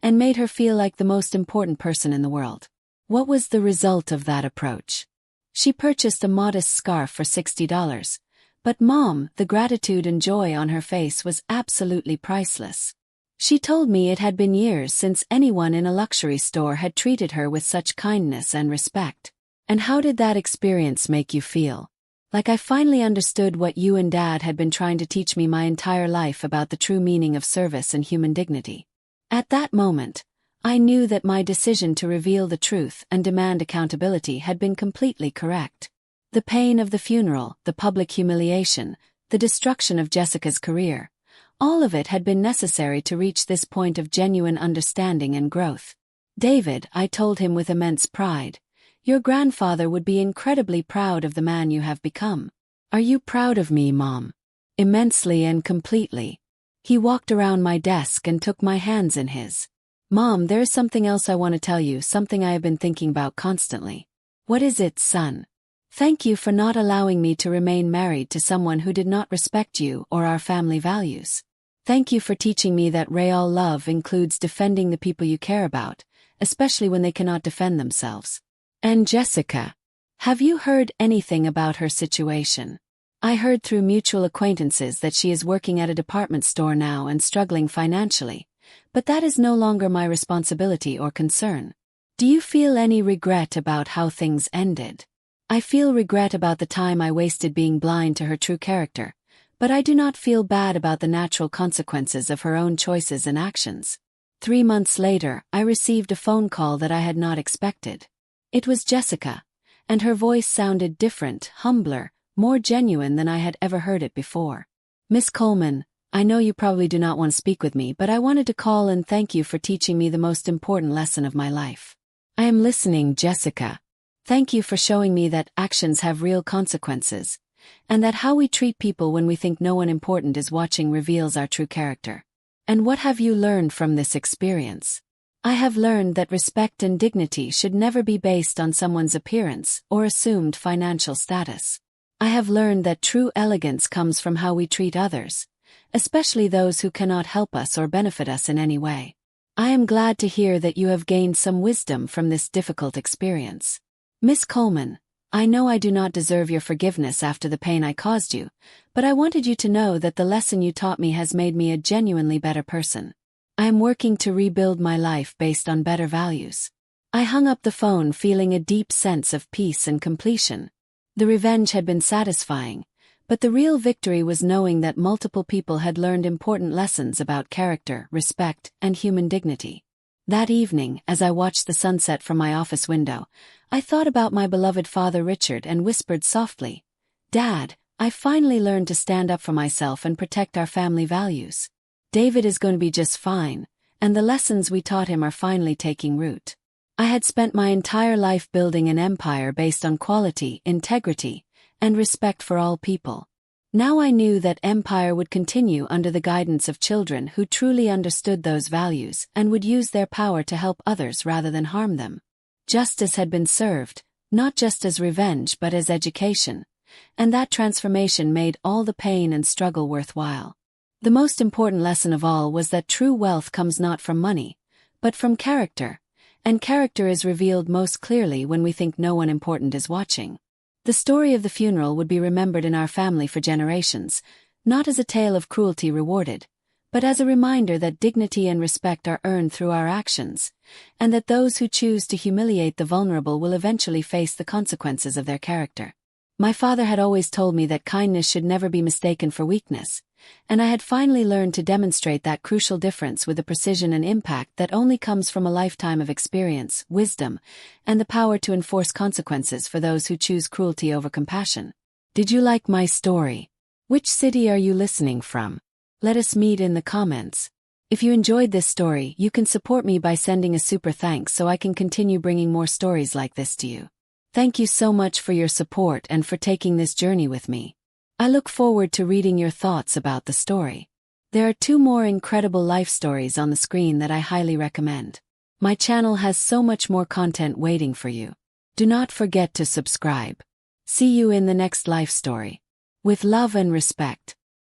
and made her feel like the most important person in the world. What was the result of that approach? She purchased a modest scarf for $60, but Mom, the gratitude and joy on her face was absolutely priceless. She told me it had been years since anyone in a luxury store had treated her with such kindness and respect. And how did that experience make you feel? Like I finally understood what you and Dad had been trying to teach me my entire life about the true meaning of service and human dignity. At that moment, I knew that my decision to reveal the truth and demand accountability had been completely correct. The pain of the funeral, the public humiliation, the destruction of Jessica's career, all of it had been necessary to reach this point of genuine understanding and growth. David, I told him with immense pride, your grandfather would be incredibly proud of the man you have become. Are you proud of me, Mom? Immensely and completely. He walked around my desk and took my hands in his. Mom, there is something else I want to tell you, something I have been thinking about constantly. What is it, son? Thank you for not allowing me to remain married to someone who did not respect you or our family values. Thank you for teaching me that real love includes defending the people you care about, especially when they cannot defend themselves. And Jessica, have you heard anything about her situation? I heard through mutual acquaintances that she is working at a department store now and struggling financially, but that is no longer my responsibility or concern. Do you feel any regret about how things ended? I feel regret about the time I wasted being blind to her true character, but I do not feel bad about the natural consequences of her own choices and actions. 3 months later, I received a phone call that I had not expected. It was Jessica, and her voice sounded different, humbler, more genuine than I had ever heard it before. Miss Coleman, I know you probably do not want to speak with me, but I wanted to call and thank you for teaching me the most important lesson of my life. I am listening, Jessica. Thank you for showing me that actions have real consequences, and that how we treat people when we think no one important is watching reveals our true character. And what have you learned from this experience? I have learned that respect and dignity should never be based on someone's appearance or assumed financial status. I have learned that true elegance comes from how we treat others, especially those who cannot help us or benefit us in any way. I am glad to hear that you have gained some wisdom from this difficult experience. Miss Coleman, I know I do not deserve your forgiveness after the pain I caused you, but I wanted you to know that the lesson you taught me has made me a genuinely better person. I am working to rebuild my life based on better values. I hung up the phone feeling a deep sense of peace and completion. The revenge had been satisfying, but the real victory was knowing that multiple people had learned important lessons about character, respect, and human dignity. That evening, as I watched the sunset from my office window, I thought about my beloved father Richard and whispered softly, Dad, I finally learned to stand up for myself and protect our family values. David is going to be just fine, and the lessons we taught him are finally taking root. I had spent my entire life building an empire based on quality, integrity, and respect for all people. Now I knew that empire would continue under the guidance of children who truly understood those values and would use their power to help others rather than harm them. Justice had been served, not just as revenge but as education, and that transformation made all the pain and struggle worthwhile. The most important lesson of all was that true wealth comes not from money, but from character, and character is revealed most clearly when we think no one important is watching. The story of the funeral would be remembered in our family for generations, not as a tale of cruelty rewarded, but as a reminder that dignity and respect are earned through our actions, and that those who choose to humiliate the vulnerable will eventually face the consequences of their character. My father had always told me that kindness should never be mistaken for weakness, and I had finally learned to demonstrate that crucial difference with the precision and impact that only comes from a lifetime of experience, wisdom, and the power to enforce consequences for those who choose cruelty over compassion. Did you like my story? Which city are you listening from? Let us meet in the comments. If you enjoyed this story, you can support me by sending a super thanks so I can continue bringing more stories like this to you. Thank you so much for your support and for taking this journey with me. I look forward to reading your thoughts about the story. There are 2 more incredible life stories on the screen that I highly recommend. My channel has so much more content waiting for you. Do not forget to subscribe. See you in the next life story. With love and respect.